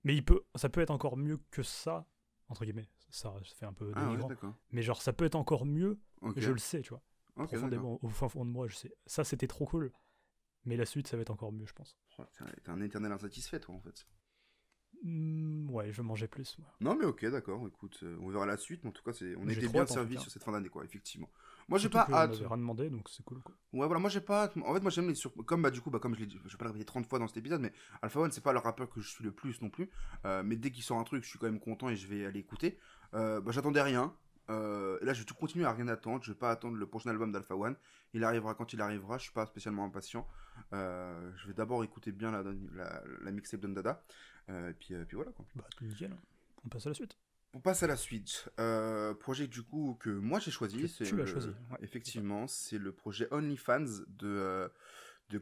D: mais ça peut être encore mieux que ça, entre guillemets, ça fait un peu dénigrant, mais genre ça peut être encore mieux, je le sais, tu vois, profondément, au fond de moi, je sais, ça c'était trop cool, mais la suite ça va être encore mieux, je pense.
C: T'es un éternel insatisfait, toi, en fait.
D: Ouais, je vais manger plus. Moi.
C: Non, mais ok, d'accord, écoute, on verra la suite, mais en tout cas, on
D: J'ai
C: était
D: trop
C: bien
D: hâte, en
C: servis
D: tout cas.
C: sur cette fin d'année, quoi, effectivement. Moi, j'ai
D: Surtout
C: pas
D: qu'on
C: hâte.
D: m'avait rien demandé, donc c'est cool. Quoi.
C: Ouais, voilà, moi, j'ai pas hâte. En fait, moi, j'aime les comme, bah, du coup, bah, comme je l'ai dit, je vais pas le répéter 30 fois dans cet épisode, mais Alpha One, c'est pas le rappeur que je suis le plus non plus. Mais dès qu'il sort un truc, je suis quand même content et je vais aller écouter. Bah, j'attendais rien. Et là, je vais tout continuer à rien attendre. Je vais pas attendre le prochain album d'Alpha One. Il arrivera quand il arrivera. Je suis pas spécialement impatient. Je vais d'abord écouter bien la mixtape d'Ondada. Puis voilà, quoi.
D: Bah, nickel. Hein. On passe à la suite.
C: On passe à la suite. Projet du coup que moi j'ai choisi.
D: Que
C: C'est
D: tu as choisi, ouais,
C: effectivement, c'est le projet OnlyFans de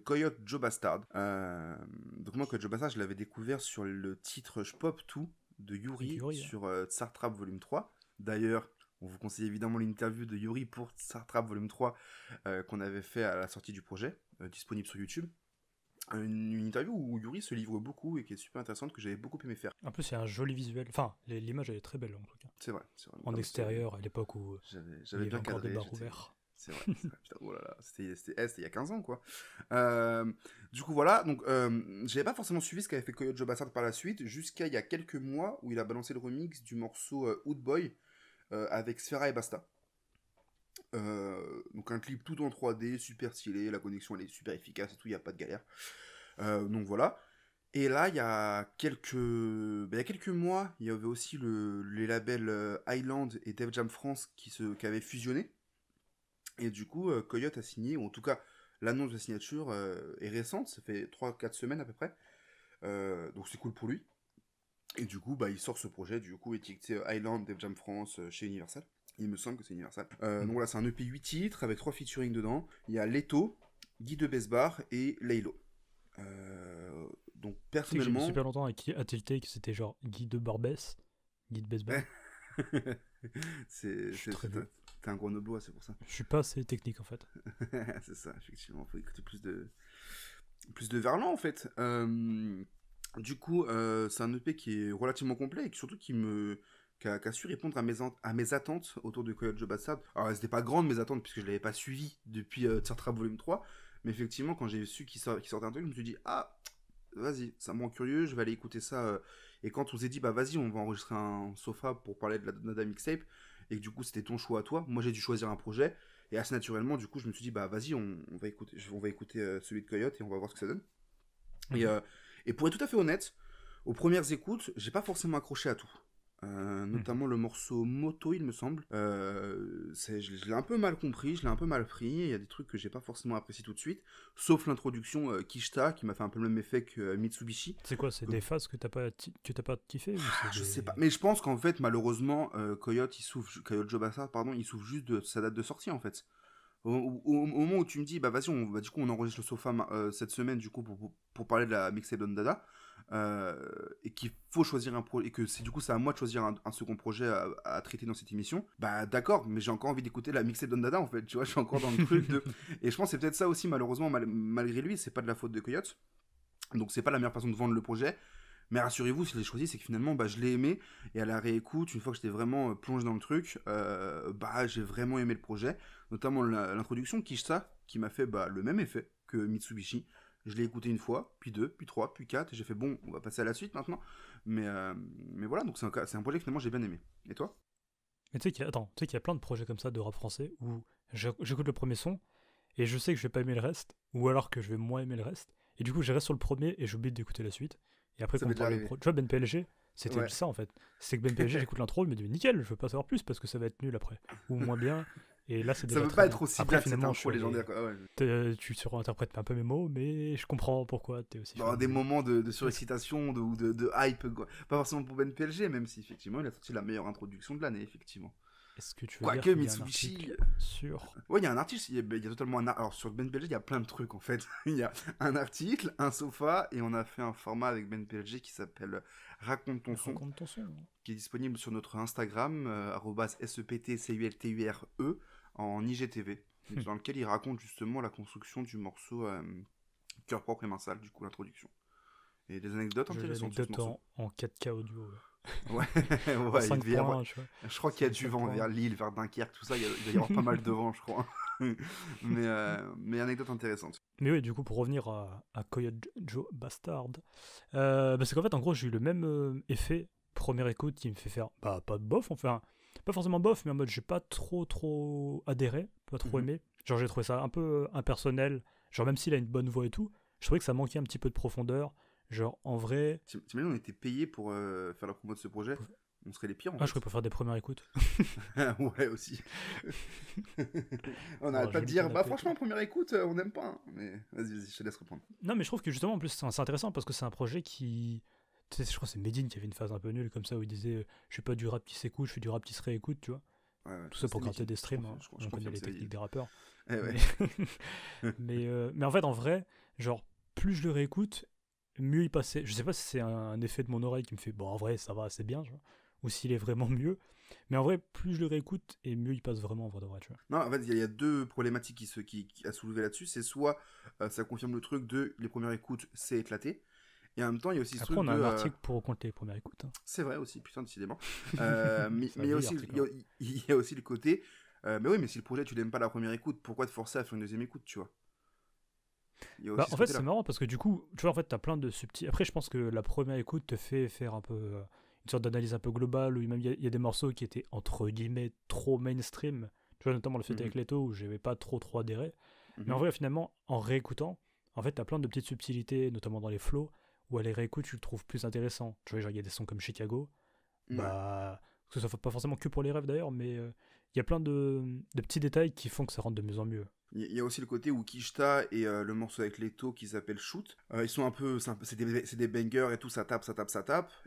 C: Coyote Joe Bastard. Donc moi, Coyote Joe Bastard, je l'avais découvert sur le titre Je Pop Tout de Yuri,
D: Yuri,
C: sur Tsar Trap Volume 3. D'ailleurs, on vous conseille évidemment l'interview de Yuri pour Tsar Trap Volume 3 qu'on avait fait à la sortie du projet, disponible sur YouTube. Une interview où Yuri se livre beaucoup et qui est super intéressante, que j'avais beaucoup aimé faire.
D: En plus, il y a un joli visuel. Enfin, l'image, elle est très belle, en tout cas.
C: C'est vrai.
D: En
C: Comme
D: extérieur, à l'époque où
C: j'avais
D: il y avait
C: bien
D: encore
C: cadré.
D: des barres ouvertes.
C: C'est vrai, putain, oh là là, c'était il y a 15 ans, quoi. Du coup, voilà, donc j'avais pas forcément suivi ce qu'avait fait Coyote Joe Bastard par la suite, jusqu'à il y a quelques mois où il a balancé le remix du morceau Hood Boy avec Sfera et Basta. Donc un clip tout en 3D, super stylé, la connexion elle est super efficace et tout, il n'y a pas de galère. Donc voilà. Et là, il y a quelques mois, il y avait aussi les labels Island et Def Jam France qui avaient fusionné. Et du coup, Coyote a signé, ou en tout cas, l'annonce de la signature est récente, ça fait 3-4 semaines à peu près. Donc c'est cool pour lui. Et du coup, bah, il sort ce projet, du coup, étiqueté Island, Def Jam France chez Universal. Il me semble que c'est Universal. Donc voilà, c'est un EP 8 titres avec 3 featuring dedans. Il y a Leto, Guy de Besbar et Laylo. Donc personnellement.
D: J'ai super longtemps à tilter que c'était genre Guy de Barbès, Guy de Besbar.
C: T'es un grenoblois, c'est pour ça.
D: Je suis pas assez technique en fait.
C: C'est ça, effectivement. Faut écouter plus de Verlan en fait. Du coup, c'est un EP qui est relativement complet et surtout qui a su répondre à mes attentes autour de Coyote Joe Bastard. Alors, elles n'étaient pas grandes mes attentes puisque je l'avais pas suivi depuis Tsar Trap Volume 3. Mais effectivement, quand j'ai su qu'il sortait un truc, je me suis dit, ah, vas-y, ça me rend curieux, je vais aller écouter ça. Et quand on s'est dit, bah vas-y, on va enregistrer un sofa pour parler de la Nada Mixtape, et que du coup, c'était ton choix à toi, moi j'ai dû choisir un projet, et assez naturellement, du coup, je me suis dit, bah vas-y, on va écouter celui de Coyote, et on va voir ce que ça donne. Et pour être tout à fait honnête, aux premières écoutes, j'ai pas forcément accroché à tout. Notamment le morceau Moto, il me semble. Je l'ai un peu mal compris, je l'ai un peu mal pris. Il y a des trucs que j'ai pas forcément apprécié tout de suite, sauf l'introduction Kishta qui m'a fait un peu le même effet que Mitsubishi.
D: C'est quoi, c'est des phases que t'as pas kiffé ou
C: je sais pas, mais je pense qu'en fait, malheureusement, Coyote Joe Bastard, pardon, il souffre juste de sa date de sortie en fait. Au moment où tu me dis, bah vas-y, du coup on enregistre le sofa cette semaine du coup pour parler de la mixtape d'Ondada. Et qu'il faut choisir un projet et que c'est à moi de choisir un second projet à traiter dans cette émission, bah d'accord, mais j'ai encore envie d'écouter la mixtape d'Ondada en fait, tu vois, je suis encore dans le truc et je pense que c'est peut-être ça aussi malheureusement malgré lui, c'est pas de la faute de Coyote, donc c'est pas la meilleure façon de vendre le projet, mais rassurez-vous, si je l'ai choisi, c'est que finalement bah, je l'ai aimé, et à la réécoute, une fois que j'étais vraiment plongé dans le truc, bah j'ai vraiment aimé le projet, notamment l'introduction de Kishta qui m'a fait bah, le même effet que Mitsubishi. Je l'ai écouté une fois, puis 2, puis 3, puis 4, et j'ai fait bon, on va passer à la suite maintenant. Mais voilà, donc c'est un projet que finalement j'ai bien aimé. Et toi ?
D: Mais tu sais qu'il y a plein de projets comme ça de rap français où j'écoute le premier son et je sais que je vais pas aimer le reste, ou alors que je vais moins aimer le reste, et du coup je reste sur le premier et j'oublie d'écouter la suite. Et après, quand on parle de tu vois, Ben PLG, c'était ça en fait. C'est que Ben PLG, j'écoute l'intro, je me dis nickel, je veux pas savoir plus parce que ça va être nul après, ou moins bien. Et là, c'est déjà
C: ça peut pas être aussi après, bien finalement, c'est un légendaire.
D: Tu surinterprètes un peu mes mots, mais je comprends pourquoi t'es aussi.
C: Dans des moments de surexcitation ou de hype, quoi. Pas forcément pour Ben PLG, même si effectivement il a sorti la meilleure introduction de l'année, effectivement.
D: Est-ce que tu veux
C: Quoique Mitsubishi
D: sur...
C: Ouais, il y a un article, il y a totalement alors sur Ben PLG, il y a plein de trucs en fait. Il y a un article, un sofa, et on a fait un format avec Ben PLG qui s'appelle Raconte ton son, qui est disponible sur notre Instagram, @septculture en IGTV, dans lequel il raconte justement la construction du morceau Cœur propre et main sale, du coup l'introduction. Et des anecdotes intéressantes sur ce morceau.
D: En 4K audio.
C: Ouais,
D: il
C: je crois qu'il y a du vent vers Lille, vers Dunkerque, tout ça, il doit y avoir pas mal de vent, je crois. mais anecdote intéressante.
D: Mais oui, du coup, pour revenir à Coyote Joe Bastard, c'est qu'en fait, en gros, j'ai eu le même effet première écoute qui me fait faire, pas de bof, enfin, pas forcément bof, mais en mode j'ai pas trop adhéré, pas trop aimé. Genre, j'ai trouvé ça un peu impersonnel. Genre, même s'il a une bonne voix et tout, je trouvais que ça manquait un petit peu de profondeur. Genre, en vrai.
C: T'imagines, on était payé pour faire la promo de ce projet, on serait les pires en
D: Ah,
C: fait.
D: je croyais pour faire des premières écoutes.
C: Ouais, aussi. On n'arrête pas de dire, franchement, première écoute, on n'aime pas. Hein. Mais vas-y, je te laisse reprendre.
D: Non, mais je trouve que justement, en plus, c'est intéressant parce que c'est un projet qui. Tu sais, je crois que c'est Medine qui avait une phase un peu nulle comme ça où il disait je fais pas du rap qui s'écoute, je fais du rap qui se réécoute, tu vois.
C: Ouais,
D: Tout ça pour gratter des streams, on connaît les techniques des rappeurs. Mais en fait, en vrai, genre, plus je le réécoute, mieux il passait. Je sais pas si c'est un effet de mon oreille qui me fait bon, en vrai, ça va assez bien, tu vois, ou s'il est vraiment mieux. Mais en vrai, plus je le réécoute, et mieux il passe vraiment en vrai de vrai, tu vois.
C: Non, en fait, il y a deux problématiques qui a soulevé là-dessus. C'est soit ça confirme le truc de les premières écoutes, c'est éclaté. Et en même temps, il y a aussi ce
D: Après,
C: truc
D: on a un article pour compter les premières écoutes. Hein.
C: C'est vrai aussi, putain, décidément. Mais il y a aussi le côté. Mais oui, mais si le projet, tu l'aimes pas la première écoute, pourquoi te forcer à faire une deuxième écoute, tu vois?
D: En fait, c'est marrant parce que du coup, tu vois, en fait, t'as plein de subtils. Après, je pense que la première écoute te fait faire un peu une sorte d'analyse un peu globale où même il y a des morceaux qui étaient entre guillemets trop mainstream. Tu vois, notamment le fait avec Leto où j'avais pas trop adhéré. Mais en vrai, finalement, en réécoutant, en fait, t'as plein de petites subtilités, notamment dans les flows, où à les réécoutes, tu le trouves plus intéressant. Tu vois, genre, il y a des sons comme Chicago, que ce soit pas forcément que pour les rêves d'ailleurs, mais il y a plein de petits détails qui font que ça rentre de mieux en mieux.
C: Il y a aussi le côté où Kishta et le morceau avec Leto qui s'appelle Shoot, ils sont c'est des bangers et tout, ça tape.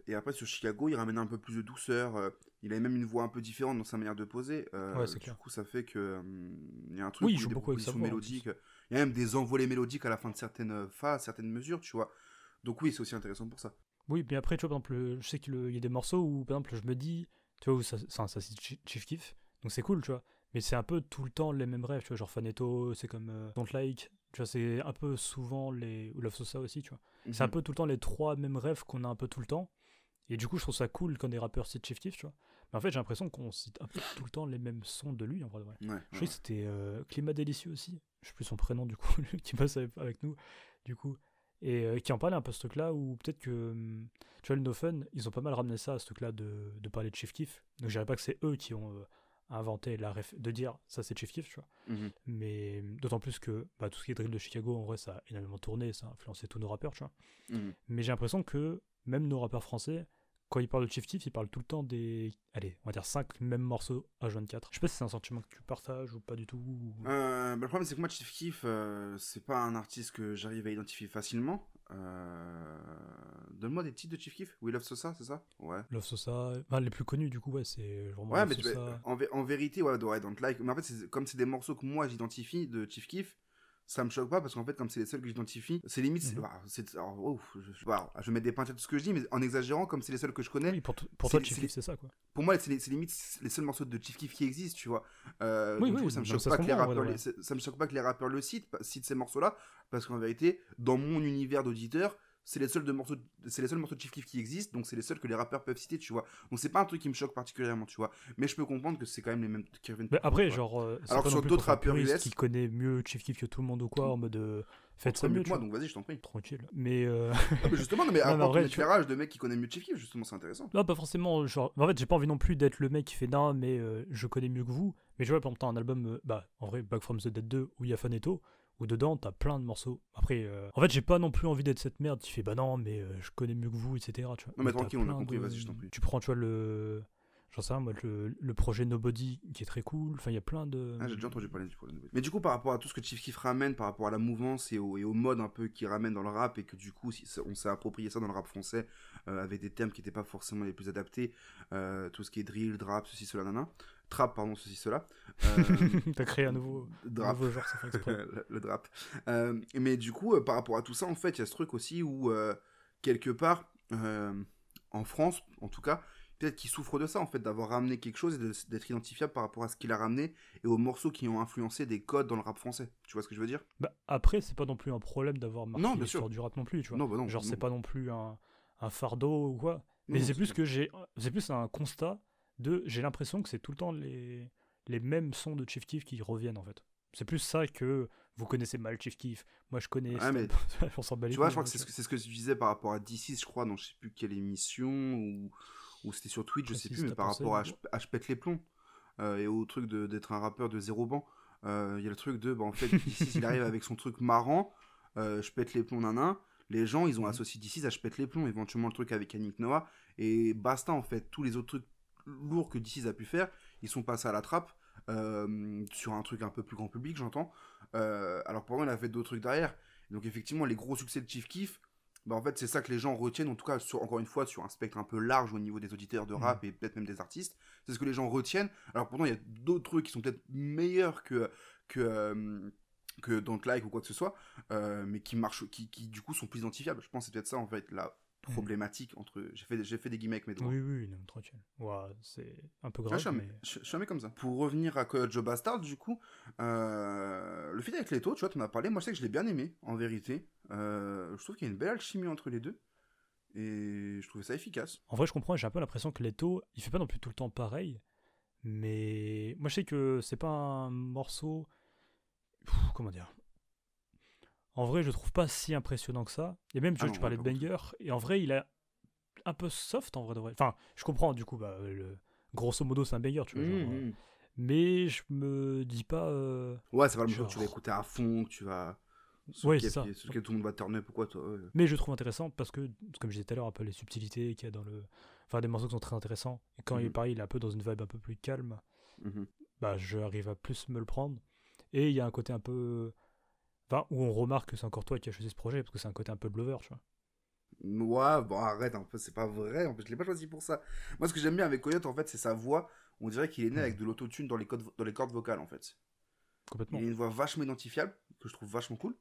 C: Et après sur Chicago, il ramène un peu plus de douceur. Il a même une voix un peu différente dans sa manière de poser.
D: C'est clair.
C: Du coup, ça fait que il y a un truc
D: où
C: il joue beaucoup avec sa voix mélodique. Il y a même des envolées mélodiques à la fin de certaines phases, certaines mesures, tu vois. Donc oui, c'est aussi intéressant pour ça.
D: Oui, mais après, tu vois, par exemple, je sais qu'il y a des morceaux où, par exemple, je me dis, tu vois, où ça c'est Chief Keef, donc c'est cool, tu vois. Mais c'est un peu tout le temps les mêmes rêves, tu vois, genre Faneto, c'est comme Don't Like, tu vois, c'est un peu souvent les... ou Love Sosa aussi, tu vois. C'est un peu tout le temps les trois mêmes rêves qu'on a un peu tout le temps. Et du coup, je trouve ça cool quand des rappeurs citent Chief Keef, tu vois. Mais en fait, j'ai l'impression qu'on cite un peu tout le temps les mêmes sons de lui, en vrai. Je crois que c'était Climat Délicieux aussi, je sais plus son prénom, du coup, qui passe avec nous, du coup. Et qui en parlait un peu ce truc-là, où peut-être que, tu vois, le No Fun, ils ont pas mal ramené ça, ce truc-là de parler de Chief Keef. Donc je dirais pas que c'est eux qui ont inventé de dire ça c'est Chief Keef, tu vois. Mais d'autant plus que tout ce qui est drill de Chicago, en vrai, ça a énormément tourné, ça a influencé tous nos rappeurs, tu vois. Mais j'ai l'impression que même nos rappeurs français, quand ils parlent de Chief Keef, ils parlent tout le temps des, allez, on va dire 5 mêmes morceaux H24. Je sais pas si c'est un sentiment que tu partages ou pas du tout.
C: Le problème, c'est que moi, Chief Keef, c'est pas un artiste que j'arrive à identifier facilement. Donne-moi des titres de Chief Keef. We Love Sosa, c'est ça? Ouais.
D: Love Sosa, les plus connus, du coup, ouais, c'est vraiment
C: ouais,
D: Love
C: mais
D: Sosa.
C: En vérité, ouais, Don't Like. Mais en fait, comme c'est des morceaux que moi j'identifie de Chief Keef, ça me choque pas parce qu'en fait, comme c'est les seuls que j'identifie, c'est limite. Je vais mettre des pincettes de ce que je dis, mais en exagérant, comme c'est les seuls que je connais.
D: Oui, pour toi, Chief Keef, c'est ça, quoi.
C: Pour moi, c'est limite les seuls morceaux de Chief Keef qui existent, tu vois. Ça me choque pas que les rappeurs le citent ces morceaux-là, parce qu'en vérité, dans mon univers d'auditeur, c'est les seuls morceaux de Chief Keef qui existent, donc c'est les seuls que les rappeurs peuvent citer, tu vois. Donc c'est pas un truc qui me choque particulièrement, tu vois. Mais je peux comprendre que c'est quand même les mêmes qui reviennent.
D: Mais après, genre,
C: alors que sur d'autres rappeurs US
D: qui connaît mieux Chief Keef que tout le monde ou quoi, en mode faites ça mieux,
C: moi, donc vas-y, je t'en prie.
D: Tranquille. Mais
C: justement, mais apporte l'éclairage de mecs qui connaissent mieux Chief Keef, justement, c'est intéressant.
D: Non, pas forcément. Genre, en fait, j'ai pas envie non plus d'être le mec qui fait non, mais je connais mieux que vous. Mais je vois, par exemple, t'as un album, en vrai, Back from the Dead 2 où il y a Faneto. Où dedans t'as plein de morceaux. Après, en fait, j'ai pas non plus envie d'être cette merde qui fait non, mais je connais mieux que vous, etc. Tu vois.
C: Non, mais tranquille, on a compris, vas-y, je t'en prie.
D: Tu prends, tu vois, j'en sais rien, moi, le projet Nobody qui est très cool. Enfin, il y a plein de.
C: J'ai déjà entendu parler du projet Nobody. Mais du coup, par rapport à tout ce que Chief Keef ramène, par rapport à la mouvance et au mode un peu qu'il ramène dans le rap, et que du coup, on s'est approprié ça dans le rap français avec des termes qui n'étaient pas forcément les plus adaptés, tout ce qui est drill, drap, ceci, cela, nana. Trap, pardon, ceci, cela.
D: T'as créé un nouveau genre, ça fait exprès.
C: le drap. Mais du coup, par rapport à tout ça, en fait, il y a ce truc aussi où, quelque part, en France, en tout cas, peut-être qu'il souffre de ça, en fait, d'avoir ramené quelque chose et d'être identifiable par rapport à ce qu'il a ramené et aux morceaux qui ont influencé des codes dans le rap français. Tu vois ce que je veux dire?
D: Après, c'est pas non plus un problème d'avoir marqué l'histoire du rap non plus, tu vois.
C: Non,
D: genre, c'est pas non plus un fardeau ou quoi. Mais c'est plus un constat j'ai l'impression que c'est tout le temps les mêmes sons de Chief Keef qui reviennent, en fait. C'est plus ça que vous connaissez mal Chief Keef. Moi, je connais.
C: Ouais, mais
D: on s'en bat les
C: tu vois,
D: couilles,
C: je crois que
D: donc,
C: c'est ce que tu disais par rapport à DC, je crois, dans je sais plus quelle émission, ou c'était sur Twitch, je sais
D: précise
C: plus, mais
D: ta
C: par
D: pensée,
C: rapport à
D: du coup.
C: Je pète les plombs, et au truc d'être un rappeur de zéro banc. Il y a le truc de, bah, en fait, DC, il arrive avec son truc marrant, je pète les plombs, nanan. Les gens, ils ont associé DC à je pète les plombs, éventuellement le truc avec Yannick Noah, et basta, en fait. Tous les autres trucs lourds que DC a pu faire, ils sont passés à la trappe, sur un truc un peu plus grand public, j'entends. Alors pour moi, il a fait d'autres trucs derrière. Donc effectivement, les gros succès de Chief Keef, bah en fait, c'est ça que les gens retiennent, en tout cas, encore une fois, sur un spectre un peu large au niveau des auditeurs de rap et peut-être même des artistes. C'est ce que les gens retiennent. Alors pourtant, il y a d'autres trucs qui sont peut-être meilleurs que Don't Like ou quoi que ce soit, mais qui marchent, qui du coup sont plus identifiables. Je pense que c'est peut-être ça, en fait, la problématique entre... J'ai fait des guillemets avec mes doigts.
D: Oui, non, tranquille. Ouais, c'est un peu
C: Ouais,
D: grave, mais...
C: je suis un mec comme ça. Pour revenir à Coyote Joe Bastard, du coup, le feat avec Leto, tu vois, tu en as parlé. Moi, je sais que je l'ai bien aimé, en vérité. Je trouve qu'il y a une belle alchimie entre les deux. Et je trouvais ça efficace.
D: En vrai, je comprends, j'ai un peu l'impression que Leto, il fait pas non plus tout le temps pareil. Mais moi, je sais que c'est pas un morceau... comment dire? En vrai, je le trouve pas si impressionnant que ça. Et même, tu
C: Ah
D: vois,
C: non,
D: tu
C: ouais,
D: parlais de
C: pas du tout.
D: banger, et en vrai, il a un peu soft, en vrai de vrai. Enfin, je comprends, du coup, bah, grosso modo, c'est un banger, tu vois, genre... mais je me dis pas...
C: Ouais, c'est pas le morceau
D: genre...
C: que tu vas écouter à fond, que tu vas...
D: Ouais, c'est ça.
C: Sur lequel tout le monde va turn up ou quoi, toi. Ouais.
D: Mais je le trouve intéressant parce que, comme je disais tout à l'heure, un peu les subtilités qu'il y a dans le... Enfin, des morceaux qui sont très intéressants. Et quand il est pareil, il est un peu dans une vibe un peu plus calme,
C: Mhm.
D: bah, j'arrive à plus me le prendre. Et il y a un côté un peu... Enfin, où on remarque que c'est encore toi qui as choisi ce projet, parce que c'est un côté un peu Glover, tu vois.
C: Ouais, bon, arrête un peu, c'est pas vrai. En fait, je l'ai pas choisi pour ça. Moi, ce que j'aime bien avec Coyote, en fait, c'est sa voix. On dirait qu'il est né avec de l'autotune dans dans les cordes vocales, en fait.
D: Complètement.
C: Il a une voix vachement identifiable, que je trouve vachement cool.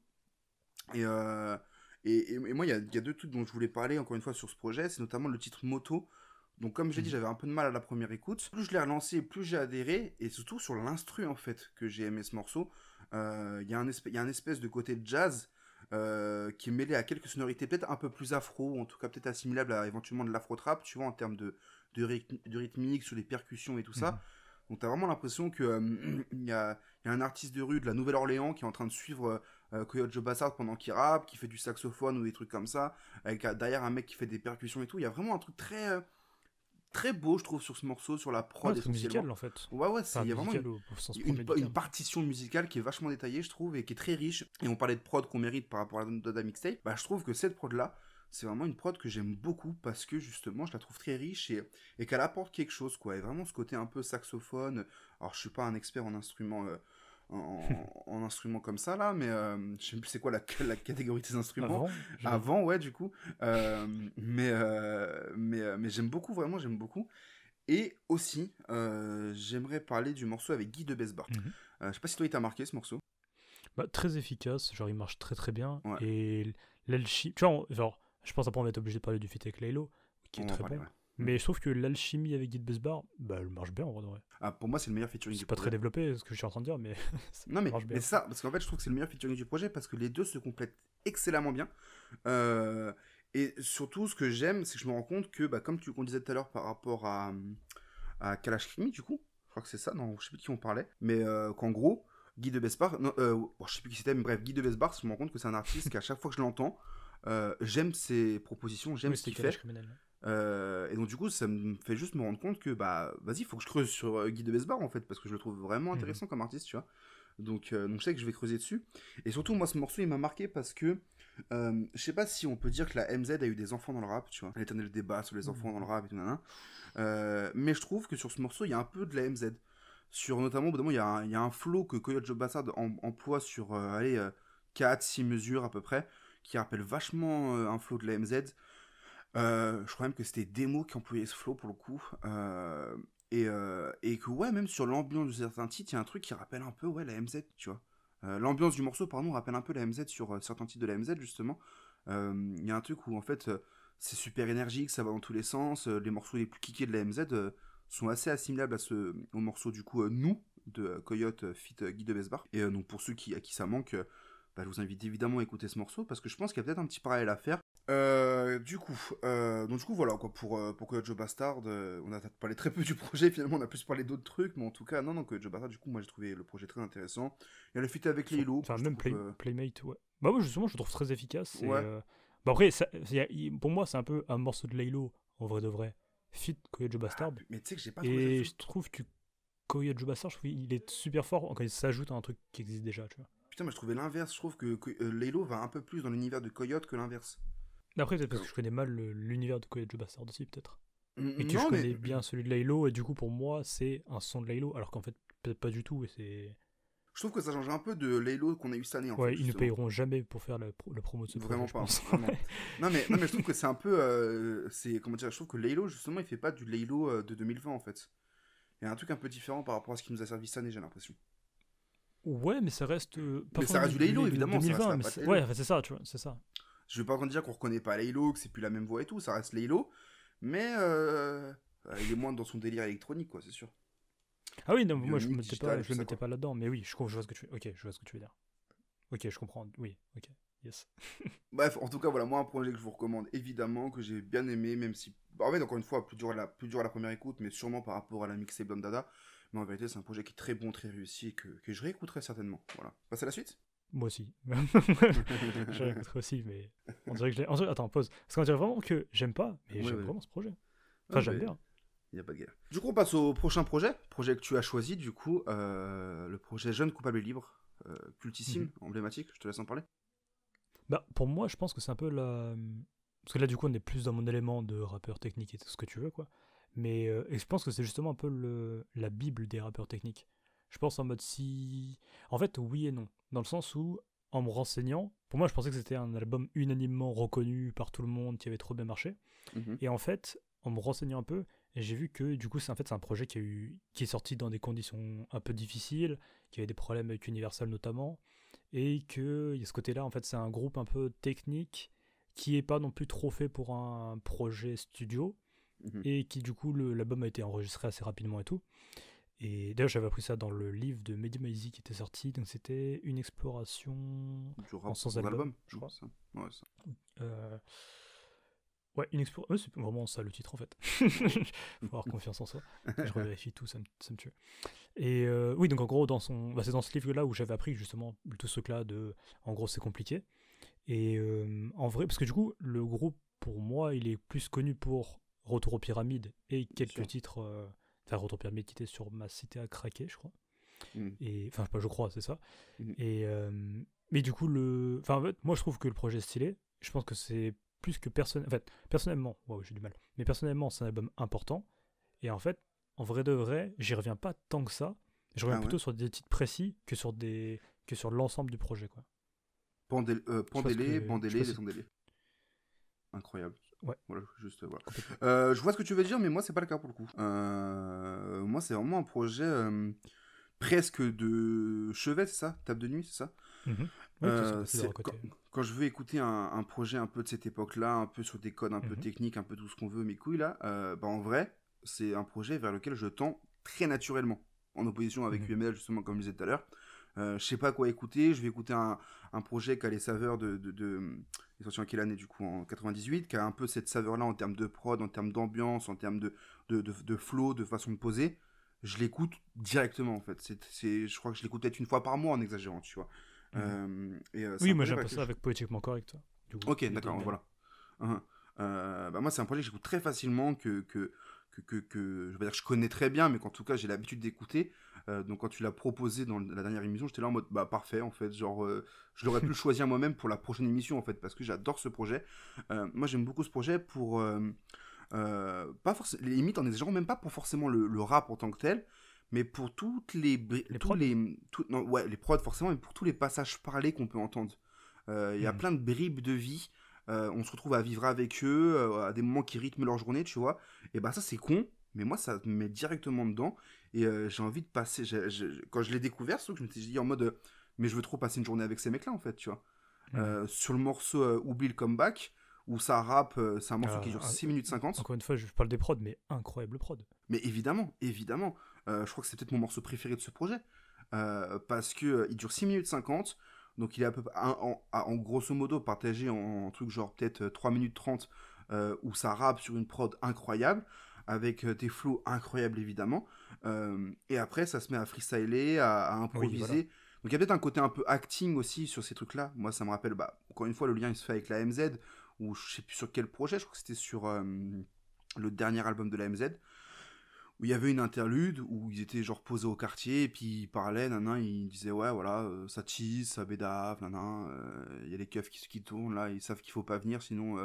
C: Et, moi, il y a deux trucs dont je voulais parler, encore une fois, sur ce projet. C'est notamment le titre Moto. Donc, comme je l'ai dit, j'avais un peu de mal à la première écoute. Plus je l'ai relancé, plus j'ai adhéré. Et surtout sur l'instru, en fait, que j'ai aimé ce morceau. Il y a un espèce de côté jazz qui est mêlé à quelques sonorités peut-être un peu plus afro, ou en tout cas peut-être assimilable à éventuellement de l'afro-trap, tu vois, en termes de rythmique, sur les percussions et tout ça. Donc t'as vraiment l'impression que il y a un artiste de rue de la Nouvelle-Orléans qui est en train de suivre Coyote Joe Bastard pendant qu'il rappe, qui fait du saxophone ou des trucs comme ça, avec derrière un mec qui fait des percussions et tout. Il y a vraiment un truc très beau, je trouve, sur ce morceau, sur la prod
D: Ouais, très
C: essentiellement.
D: musical, en fait.
C: Ouais,
D: Enfin,
C: il y a vraiment
D: musical au sens premier du
C: une
D: terme.
C: partition musicale qui est vachement détaillée, je trouve, et qui est très riche. Et on parlait de prod qu'on mérite par rapport à la Doda Mixtape. Bah, je trouve que cette prod-là, c'est vraiment une prod que j'aime beaucoup parce que justement, je la trouve très riche et qu'elle apporte quelque chose, quoi. Et vraiment ce côté un peu saxophone. Alors, je suis pas un expert en instruments. En instruments comme ça là, mais je sais plus c'est quoi la catégorie de ces instruments avant ouais, du coup, mais j'aime beaucoup, vraiment j'aime beaucoup. Et aussi, j'aimerais parler du morceau avec Guy de Besbar. Je sais pas si toi il t'a marqué ce morceau.
D: Bah, très efficace, genre il marche très très bien.
C: Ouais.
D: Et l'alchimie, tu vois, genre, je pense après on va être obligé de parler du feat avec Laylo, qui est
C: On va
D: très
C: parler,
D: bon.
C: ouais.
D: Mais je trouve que l'alchimie avec Guy de Besbar, bah, elle marche bien en vrai.
C: Ah, pour moi, c'est le meilleur featuring
D: C'est
C: du
D: pas
C: projet.
D: très développé ce que je suis en train de dire, mais
C: Non,
D: ça marche bien.
C: mais ça, parce qu'en fait, je trouve que c'est le meilleur featuring du projet parce que les deux se complètent excellemment bien. Et surtout, ce que j'aime, c'est que je me rends compte que, bah, comme on disait tout à l'heure par rapport à Kalash Krimi, du coup, je crois que c'est ça, non, je sais plus de qui on parlait, mais qu'en gros, Guy de Besbar, non, bon, je sais plus qui c'était, mais bref, Guy de Besbar, je me rends compte que c'est un artiste qu'à chaque fois que je l'entends, j'aime ses propositions, j'aime ce qu'il fait. Et donc du coup ça me fait juste me rendre compte que bah vas-y, faut que je creuse sur Guy de Besbar en fait, parce que je le trouve vraiment intéressant comme artiste, tu vois. Donc je sais que je vais creuser dessus. Et surtout moi ce morceau il m'a marqué parce que je sais pas si on peut dire que la MZ a eu des enfants dans le rap, tu vois, l'éternel débat sur les enfants dans le rap et tout nanana. Mais je trouve que sur ce morceau il y a un peu de la MZ. Sur notamment, il y a un flow que Coyote Joe Bastard emploie sur 4-6 mesures à peu près, qui rappelle vachement un flow de la MZ. Je crois même que c'était Demo qui employait ce flow pour le coup. Et que ouais, même sur l'ambiance de certains titres, il y a un truc qui rappelle un peu ouais, la MZ, tu vois. L'ambiance du morceau, pardon, rappelle un peu la MZ sur certains titres de la MZ, justement. Il y a un truc où en fait, c'est super énergique, ça va dans tous les sens. Les morceaux les plus kickés de la MZ sont assez assimilables au morceau du coup Nous de Coyote feat Guy de Besbar. Et donc pour ceux à qui ça manque, bah, je vous invite évidemment à écouter ce morceau parce que je pense qu'il y a peut-être un petit parallèle à faire. Donc du coup voilà quoi pour Coyote Joe Bastard, on a parlé très peu du projet, finalement on a plus parlé d'autres trucs, mais en tout cas non Coyote Joe Bastard, du coup moi j'ai trouvé le projet très intéressant. Il y a le feat avec Laylo,
D: Enfin,
C: je
D: même
C: trouve,
D: Playmate, ouais. Bah, moi, justement, je le trouve très efficace.
C: ouais.
D: Bah, après, pour moi, c'est un peu un morceau de Laylo, en vrai de vrai. Fit Coyote Joe Bastard.
C: Mais tu sais que j'ai pas trouvé
D: Et
C: ça
D: je trouve que Coyote Joe Bastard, je trouve qu'il est super fort quand il s'ajoute à un truc qui existe déjà, tu vois.
C: Putain, moi je trouvais l'inverse, je trouve que Laylo va un peu plus dans l'univers de Coyote que l'inverse.
D: Après, peut-être parce que je connais mal l'univers de Coyote Joe Bastard aussi, peut-être. Et que
C: Non
D: je
C: mais
D: connais bien celui de Laylo, et du coup, pour moi, c'est un son de Laylo, alors qu'en fait, peut-être pas du tout, et c'est...
C: je trouve que ça change un peu de Laylo qu'on a eu cette année en
D: Ouais,
C: fait.
D: ils ne
C: Justement.
D: payeront jamais pour faire la promo de ce
C: Vraiment
D: projet,
C: pas,
D: je pense.
C: vraiment. non mais je trouve que c'est un peu, c'est comment dire, je trouve que Laylo justement il fait pas du Laylo de 2020 en fait. Il y a un truc un peu différent par rapport à ce qui nous a servi cette année, j'ai l'impression.
D: Ouais, mais ça reste... pas
C: Mais ça reste du Laylo, évidemment, ça reste
D: 2020,
C: la
D: mais
C: patte
D: c'est...
C: Laylo.
D: Ouais, enfin, c'est ça, tu vois, c'est ça.
C: Je vais pas en train de dire qu'on reconnaît pas Laylo, que c'est plus la même voix et tout, ça reste Laylo, mais il est moins dans son délire électronique quoi, c'est sûr.
D: Ah oui, non, moi je
C: Bionique,
D: me mettais
C: digital,
D: pas,
C: tout
D: je le
C: ça,
D: mettais
C: quoi.
D: pas là-dedans, mais oui, je vois ce que tu veux. Ok, je vois ce que tu veux dire. Ok, je comprends. Oui, ok, yes.
C: Bref, en tout cas, voilà, moi, un projet que je vous recommande, évidemment, que j'ai bien aimé, même si, bah, en fait, encore une fois, plus dur à la première écoute, mais sûrement par rapport à la mixtape Dada. Mais en vérité, c'est un projet qui est très bon, très réussi, et que je réécouterai certainement. Voilà. Passe à la suite.
D: Moi aussi. Je réécouterai aussi, mais on dirait que je l'ai. Attends, pause. Parce qu'on dirait vraiment que j'aime pas, mais
C: Ouais,
D: j'aime
C: ouais.
D: vraiment ce projet. Enfin,
C: Ah,
D: j'aime
C: mais
D: bien.
C: y a pas de guerre. Du coup, on passe au prochain projet que tu as choisi, du coup, le projet Jeune Coupable et Libre, cultissime,
D: Mhm.
C: emblématique, je te laisse en parler.
D: Bah, pour moi, je pense que c'est un peu la. Parce que là, du coup, on est plus dans mon élément de rappeur technique et tout ce que tu veux, quoi. Mais et je pense que c'est justement un peu la bible des rappeurs techniques. Je pense en mode si. En fait, oui et non. Dans le sens où, en me renseignant, pour moi, je pensais que c'était un album unanimement reconnu par tout le monde qui avait trop bien marché.
C: Mhm.
D: Et en fait, en me renseignant un peu, j'ai vu que du coup, c'est un projet qui est sorti dans des conditions un peu difficiles, qui avait des problèmes avec Universal notamment, et que il y a ce côté-là, en fait, c'est un groupe un peu technique qui est pas non plus trop fait pour un projet studio,
C: Mhm.
D: et qui du coup, l'album a été enregistré assez rapidement et tout. Et d'ailleurs, j'avais appris ça dans le livre de Mehdi Maizi qui était sorti, donc c'était une exploration
C: Du
D: en
C: rap
D: sans
C: sans
D: album,
C: album,
D: je crois.
C: Ça. Ouais, ça.
D: Euh, Ouais, c'est vraiment ça le titre en fait. Faut avoir confiance en soi. Je revérifie tout, ça me tue. Et oui, donc en gros, c'est dans ce livre-là où j'avais appris justement tout ce truc-là de. En gros, c'est compliqué. Et en vrai, parce que du coup, le groupe, pour moi, il est plus connu pour Retour aux Pyramides et quelques
C: sûr.
D: titres. Enfin, Retour aux Pyramides qui était sur Ma Cité à craquer, je crois.
C: Mhm.
D: Et enfin, pas je crois, c'est ça.
C: Mhm.
D: Et mais du coup, enfin, en fait, moi, je trouve que le projet est stylé. Je pense que c'est plus que en fait, personnellement, wow, j'ai du mal. Mais personnellement, c'est un album important. Et en fait, en vrai de vrai, j'y reviens pas tant que ça. Je reviens
C: Ah ouais.
D: plutôt sur des titres précis que sur l'ensemble du projet, quoi.
C: Pandélé,
D: je sais pas si-
C: Descendez-les. Incroyable.
D: Ouais.
C: Voilà, juste voilà.
D: Complètement.
C: Je vois ce que tu veux dire, mais moi c'est pas le cas pour le coup. Moi c'est vraiment un projet presque de chevet, c'est ça? Table de nuit, c'est ça?
D: Mhm. Ouais, c'est ça,
C: C'est
D: à côté.
C: quand je veux écouter un projet un peu de cette époque-là, un peu sur des codes un peu
D: Mhm.
C: techniques, un peu tout ce qu'on veut, mes couilles là, bah en vrai, c'est un projet vers lequel je tends très naturellement, en opposition avec
D: Mhm.
C: UML justement comme je disais tout à l'heure. Je sais pas quoi écouter, je vais écouter un projet qui a les saveurs il est sorti en quelle année du coup? En 98, qui a un peu cette saveur-là en termes de prod, en termes d'ambiance, en termes de flow, de façon de poser. Je l'écoute directement en fait. Je crois que je l'écoute peut-être une fois par mois en exagérant, tu vois. C'est
D: Oui,
C: un
D: moi
C: projet
D: j'ai un
C: vers
D: peu
C: lequel
D: ça avec Poétiquement Correct. Du coup,
C: Ok,
D: les
C: d'accord,
D: DML.
C: voilà. Bah moi, c'est un projet que j'écoute très facilement, que je vais dire que je connais très bien, mais qu'en tout cas, j'ai l'habitude d'écouter. Donc, quand tu l'as proposé dans la dernière émission, j'étais là en mode, bah parfait, en fait. Genre, je l'aurais pu le choisir moi-même pour la prochaine émission, en fait, parce que j'adore ce projet. Moi, j'aime beaucoup ce projet pour. Pas forcément. Limite, en exagérant, même pas pour forcément le rap en tant que tel, mais pour toutes les.
D: prods
C: Non, ouais, les prods, forcément, mais pour tous les passages parlés qu'on peut entendre. Il y a plein de bribes de vie. On se retrouve à vivre avec eux, à des moments qui rythment leur journée, tu vois. Et bah ça c'est con, mais moi ça me met directement dedans. Et j'ai envie de passer. Quand je l'ai découvert, je me suis dit en mode, mais je veux trop passer une journée avec ces mecs-là en fait, tu vois. Sur le morceau Oublie le comeback, où ça rappe, c'est un morceau qui dure 6 minutes 50.
D: Encore une fois, je parle des prods, mais incroyable prod.
C: Mais évidemment, je crois que c'est peut-être mon morceau préféré de ce projet. Parce que il dure 6 minutes 50. Donc il est à peu près, en grosso modo, partagé en truc genre peut-être 3 minutes 30, où ça rappe sur une prod incroyable, avec des flows incroyables évidemment. Et après, ça se met à freestyler, à improviser.
D: Oui, voilà.
C: Donc il y a peut-être un côté un peu acting aussi sur ces trucs-là. Moi, ça me rappelle, encore une fois, le lien il se fait avec la MZ, ou je sais plus sur quel projet, je crois que c'était sur le dernier album de la MZ, où il y avait une interlude où ils étaient genre posés au quartier, et puis ils parlaient, ils disaient ouais, voilà, ça cheese, ça bédave, il y a les keufs qui tournent là, ils savent qu'il faut pas venir, sinon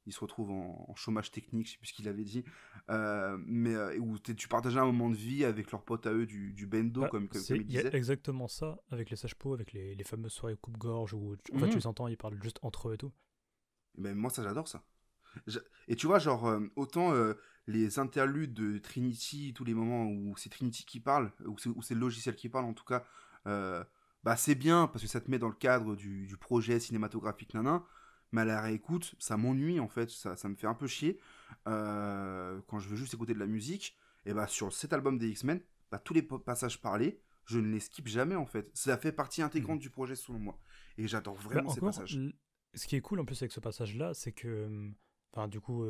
C: ils se retrouvent en chômage technique, je sais plus ce qu'il avait dit, où tu partageais un moment de vie avec leurs potes à eux du bendo, comme ils
D: Il y
C: disaient.
D: a exactement ça avec les sages-pots, avec les fameuses soirées coupe-gorge, où en fait, tu les entends, ils parlent juste entre eux et tout.
C: Ben, moi, ça, j'adore ça. Et tu vois, genre, autant les interludes de Trinity, tous les moments où c'est Trinity qui parle, où c'est le logiciel qui parle, en tout cas, c'est bien, parce que ça te met dans le cadre du projet cinématographique, mais à la réécoute, ça m'ennuie, en fait, ça me fait un peu chier, quand je veux juste écouter de la musique, et sur cet album des X-Men, tous les passages parlés, je ne les skip jamais, en fait. Ça fait partie intégrante du projet, selon moi. Et j'adore vraiment ces passages.
D: Ce qui est cool en plus avec ce passage-là, c'est que, du coup,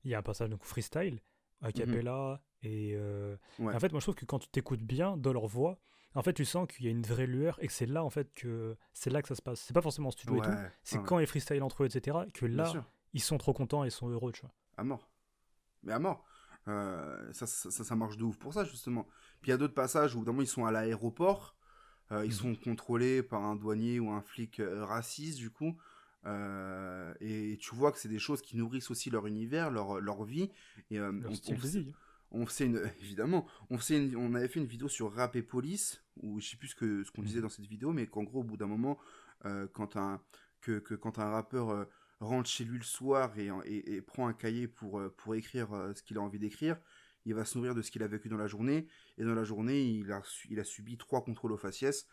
D: il y a un passage donc freestyle, a cappella, et en fait, moi je trouve que quand tu t'écoutes bien dans leur voix, en fait, tu sens qu'il y a une vraie lueur et que c'est là en fait que ça se passe. C'est pas forcément en studio et tout, c'est quand ils freestyle entre eux, etc., que là, ils sont trop contents et ils sont heureux, tu vois.
C: À mort. Mais à mort. Ça marche de ouf pour ça, justement. Puis il y a d'autres passages où, évidemment, ils sont à l'aéroport, ils sont contrôlés par un douanier ou un flic raciste, du coup. Et tu vois que c'est des choses qui nourrissent aussi leur univers, leur vie. Et,
D: leur style de vie.
C: Évidemment, on avait fait une vidéo sur Rap et Police, où je sais plus ce qu'on disait dans cette vidéo, mais qu'en gros, au bout d'un moment, quand un rappeur rentre chez lui le soir et prend un cahier pour écrire ce qu'il a envie d'écrire, il va se nourrir de ce qu'il a vécu dans la journée, et dans la journée, il a subi 3 contrôles au faciès,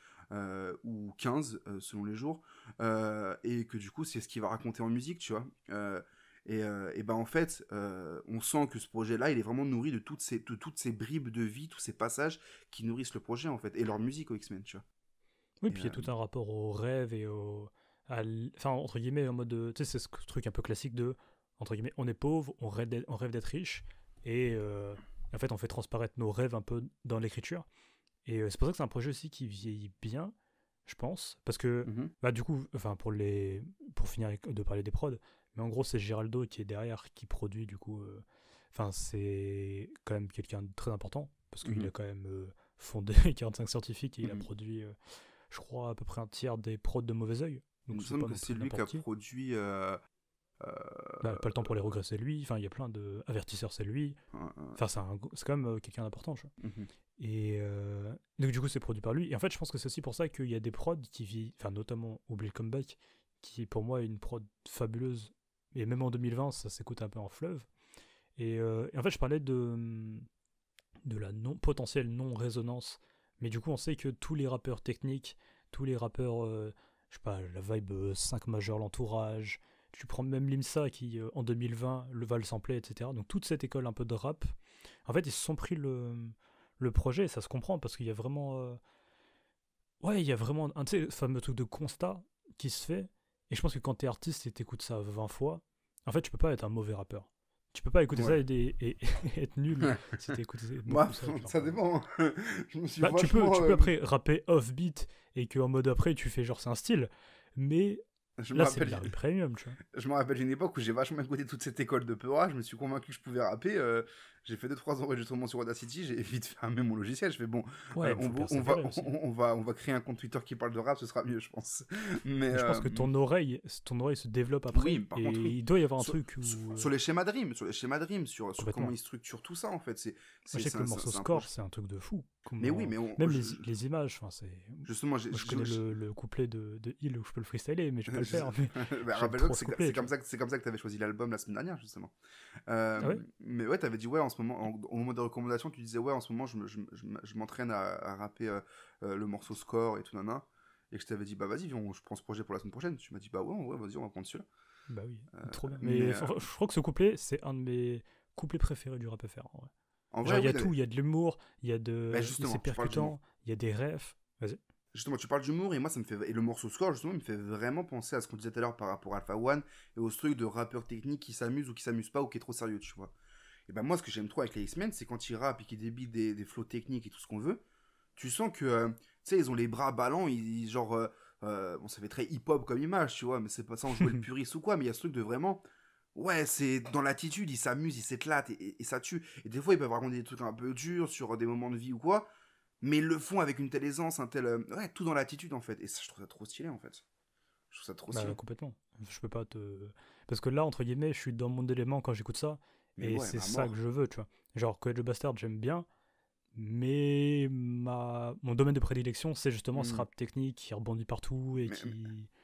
C: ou 15 selon les jours, et que du coup c'est ce qu'il va raconter en musique, tu vois, en fait on sent que ce projet là il est vraiment nourri de toutes ces bribes de vie, tous ces passages qui nourrissent le projet en fait, et leur musique aux X-Men, tu vois.
D: Oui, puis il y a tout un rapport au rêve et enfin entre guillemets en mode, tu sais, c'est ce truc un peu classique de, entre guillemets, on est pauvre, on rêve d'être riche, et en fait on fait transparaître nos rêves un peu dans l'écriture. Et c'est pour ça que c'est un projet aussi qui vieillit bien, je pense, parce que du coup, enfin pour finir de parler des prods, mais en gros c'est Giraldo qui est derrière, qui produit du coup, enfin c'est quand même quelqu'un de très important, parce qu'il a quand même fondé 45 scientifiques, et il a produit, je crois, à peu près un tiers des prods de Mauvais Oeil.
C: Donc il me semble que c'est lui qui a produit
D: pas le temps pour les regrets, c'est lui. Enfin, il y a plein de avertisseurs, c'est lui. Enfin, c'est quand même quelqu'un d'important, tu vois. Et donc du coup, c'est produit par lui. Et en fait, je pense que c'est aussi pour ça qu'il y a des prods qui vivent, enfin notamment Oublie le Comeback, qui pour moi est une prod fabuleuse. Et même en 2020, ça s'écoute un peu en fleuve. Et en fait, je parlais de la potentielle non-résonance. Mais du coup, on sait que tous les rappeurs techniques, tous les rappeurs, je sais pas, la vibe 5 majeur, l'entourage. Tu prends même Limsa qui, en 2020, va le sampler, etc. Donc toute cette école un peu de rap, en fait, ils se sont pris le projet, et ça se comprend, parce qu'il y a vraiment... il y a vraiment un fameux truc de constat qui se fait, et je pense que quand t'es artiste et t'écoutes ça 20 fois, en fait, tu peux pas être un mauvais rappeur. Tu peux pas écouter ça et être nul si t'écoutes
C: ça dépend. Je me suis
D: tu peux après rapper off-beat, et qu'en mode après, tu fais genre c'est un style, mais... Là, c'est de la rue premium, tu vois.
C: Je me rappelle d'une époque où j'ai vachement écouté toute cette école de Peura, je me suis convaincu que je pouvais rapper, j'ai fait 2-3 enregistrements sur Audacity, j'ai vite fermé mon logiciel, je fais bon, on va créer un compte Twitter qui parle de rap, ce sera mieux, je pense. Mais
D: je pense que ton oreille se développe après, il doit y avoir un truc où...
C: Sur les schémas de rime, sur comment ils structurent tout ça, en fait.
D: Je sais que le morceau Score, c'est un truc de fou.
C: Mais oui, mais
D: même les images, enfin c'est...
C: Justement,
D: je connais le couplet de Hill où je peux le freestyler, mais je vais pas le faire.
C: C'est comme ça que t'avais choisi l'album la semaine dernière, justement. Mais ouais, t'avais dit en ce moment, au moment de recommandation, tu disais en ce moment je m'entraîne à rapper le morceau Score et tout nana, et que je t'avais dit vas-y, je prends ce projet pour la semaine prochaine. Tu m'as dit ouais, vas-y, on va prendre celui-là.
D: Bah oui, trop bien. Mais je crois que ce couplet, c'est un de mes couplets préférés du rap FR, en vrai. Il y a tout, il y a de l'humour, il y a c'est percutant, il y a des refs. Vas-y.
C: justement, tu parles d'humour, et moi, et le morceau Score, justement, il me fait vraiment penser à ce qu'on disait tout à l'heure par rapport à Alpha One, et au truc de rappeur technique qui s'amuse ou qui s'amuse pas, ou qui est trop sérieux, tu vois. Et ben moi, ce que j'aime trop avec les X-Men, c'est quand ils rappent et qu'ils débitent des flows techniques et tout ce qu'on veut, tu sens que, tu sais, ils ont les bras ballants, genre, bon, ça fait très hip-hop comme image, tu vois, mais c'est pas ça en jouer le puriste ou quoi, mais il y a ce truc de vraiment, ouais, c'est dans l'attitude, ils s'amusent, ils s'éclatent, et ça tue. Et des fois, ils peuvent raconter des trucs un peu durs sur des moments de vie ou quoi, mais ils le font avec une telle aisance, un tel, ouais, tout dans l'attitude, en fait. Et ça, je trouve ça trop stylé, en fait. Je trouve ça trop stylé.
D: Complètement. Je peux pas te... Parce que là, entre guillemets, je suis dans mon élément quand j'écoute ça,
C: Mais
D: et
C: ouais,
D: c'est
C: à
D: ça
C: mort.
D: que je veux, tu vois. Genre, Courage the Bastard, j'aime bien, mais mon domaine de prédilection, c'est justement ce
C: Hmm.
D: rap technique qui rebondit partout et
C: Mais-
D: qui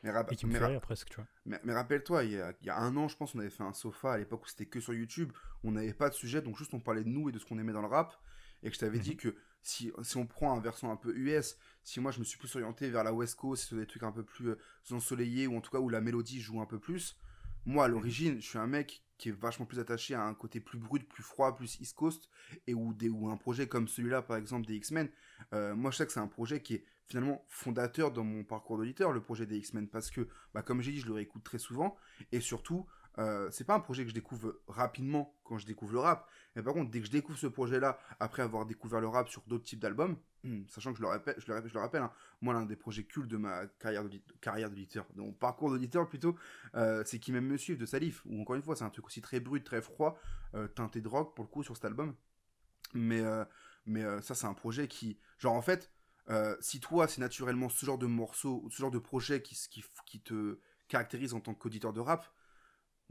C: Mais,
D: me fait rire presque, tu vois.
C: mais rappelle-toi, il y a un an, je pense, on avait fait un sofa à l'époque où c'était que sur YouTube. On n'avait pas de sujet, donc juste on parlait de nous et de ce qu'on aimait dans le rap. Et que je t'avais dit que si on prend un versant un peu US, si moi je me suis plus orienté vers la West Coast, sur des trucs un peu plus ensoleillés, ou en tout cas où la mélodie joue un peu plus, moi à l'origine, je suis un mec qui est vachement plus attaché à un côté plus brut, plus froid, plus East Coast, et où un projet comme celui-là, par exemple, des X-Men, moi je sais que c'est un projet qui est finalement fondateur dans mon parcours d'auditeur, le projet des X-Men, parce que, bah, comme j'ai dit, je le réécoute très souvent, et surtout, c'est pas un projet que je découvre rapidement quand je découvre le rap, mais par contre, dès que je découvre ce projet-là, après avoir découvert le rap sur d'autres types d'albums, sachant que je le rappelle, hein, moi, l'un des projets cultes de ma carrière d'auditeur, de mon parcours d'auditeur plutôt, c'est Qui m'aime me suivre de Salif, où encore une fois, c'est un truc aussi très brut, très froid, teinté de rock pour le coup sur cet album. Mais ça, c'est un projet qui, genre en fait, si toi, c'est naturellement ce genre de morceau, ce genre de projet qui te caractérise en tant qu'auditeur de rap,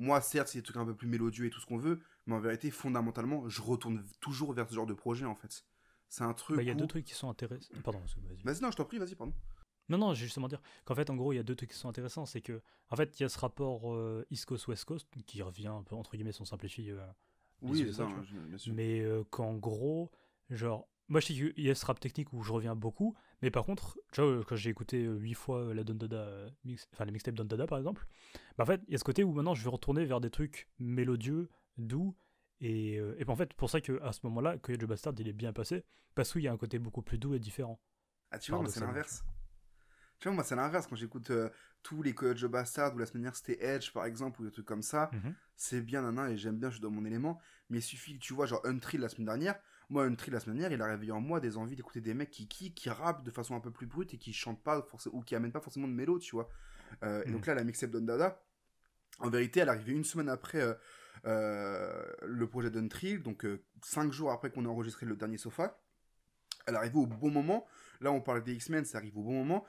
C: moi, certes, c'est des trucs un peu plus mélodieux et tout ce qu'on veut, mais en vérité, fondamentalement, je retourne toujours vers ce genre de projet, en fait. C'est un truc
D: Il y a
C: où...
D: deux trucs qui sont intéressants. Pardon, vas-y.
C: Vas-y, non, je t'en prie, vas-y, pardon.
D: Non, j'ai justement dire qu'en fait, en gros, il y a deux trucs qui sont intéressants. C'est que, en fait, il y a ce rapport East Coast-West Coast qui revient un peu, entre guillemets, si on simplifie les
C: Oui,
D: USA,
C: ça,
D: tu vois.
C: bien sûr.
D: Mais qu'en gros, genre, moi je sais qu'il y a ce rap technique où je reviens beaucoup, mais par contre, tu vois, quand j'ai écouté 8 fois la Don Dada, enfin les mixtapes Don Dada par exemple, bah en fait, il y a ce côté où maintenant je vais retourner vers des trucs mélodieux, doux, et en fait, pour ça qu'à ce moment-là, que The Bastard il est bien passé, parce qu'il y a un côté beaucoup plus doux et différent.
C: Ah, tu vois, moi, c'est
D: Paradoxalement,
C: l'inverse. Tu vois, moi, c'est l'inverse. Quand j'écoute tous les Coyote Joe Bastard, ou la semaine dernière, c'était Edge, par exemple, ou des trucs comme ça,
D: Mhm.
C: c'est bien, nana, et j'aime bien, je suis dans mon élément. Mais il suffit que tu vois, genre, Untrill la semaine dernière, moi, Untrill la semaine dernière, il a réveillé en moi des envies d'écouter des mecs qui rappent de façon un peu plus brute et qui chantent pas, ou qui amènent pas forcément de mélo, tu vois. Et donc là, la mixtape Don Dada, en vérité, elle est arrivée une semaine après le projet d'Untrill, donc 5 jours après qu'on ait enregistré le dernier sofa. Elle est arrivée au bon moment. Là, on parle des X-Men, ça arrive au bon moment.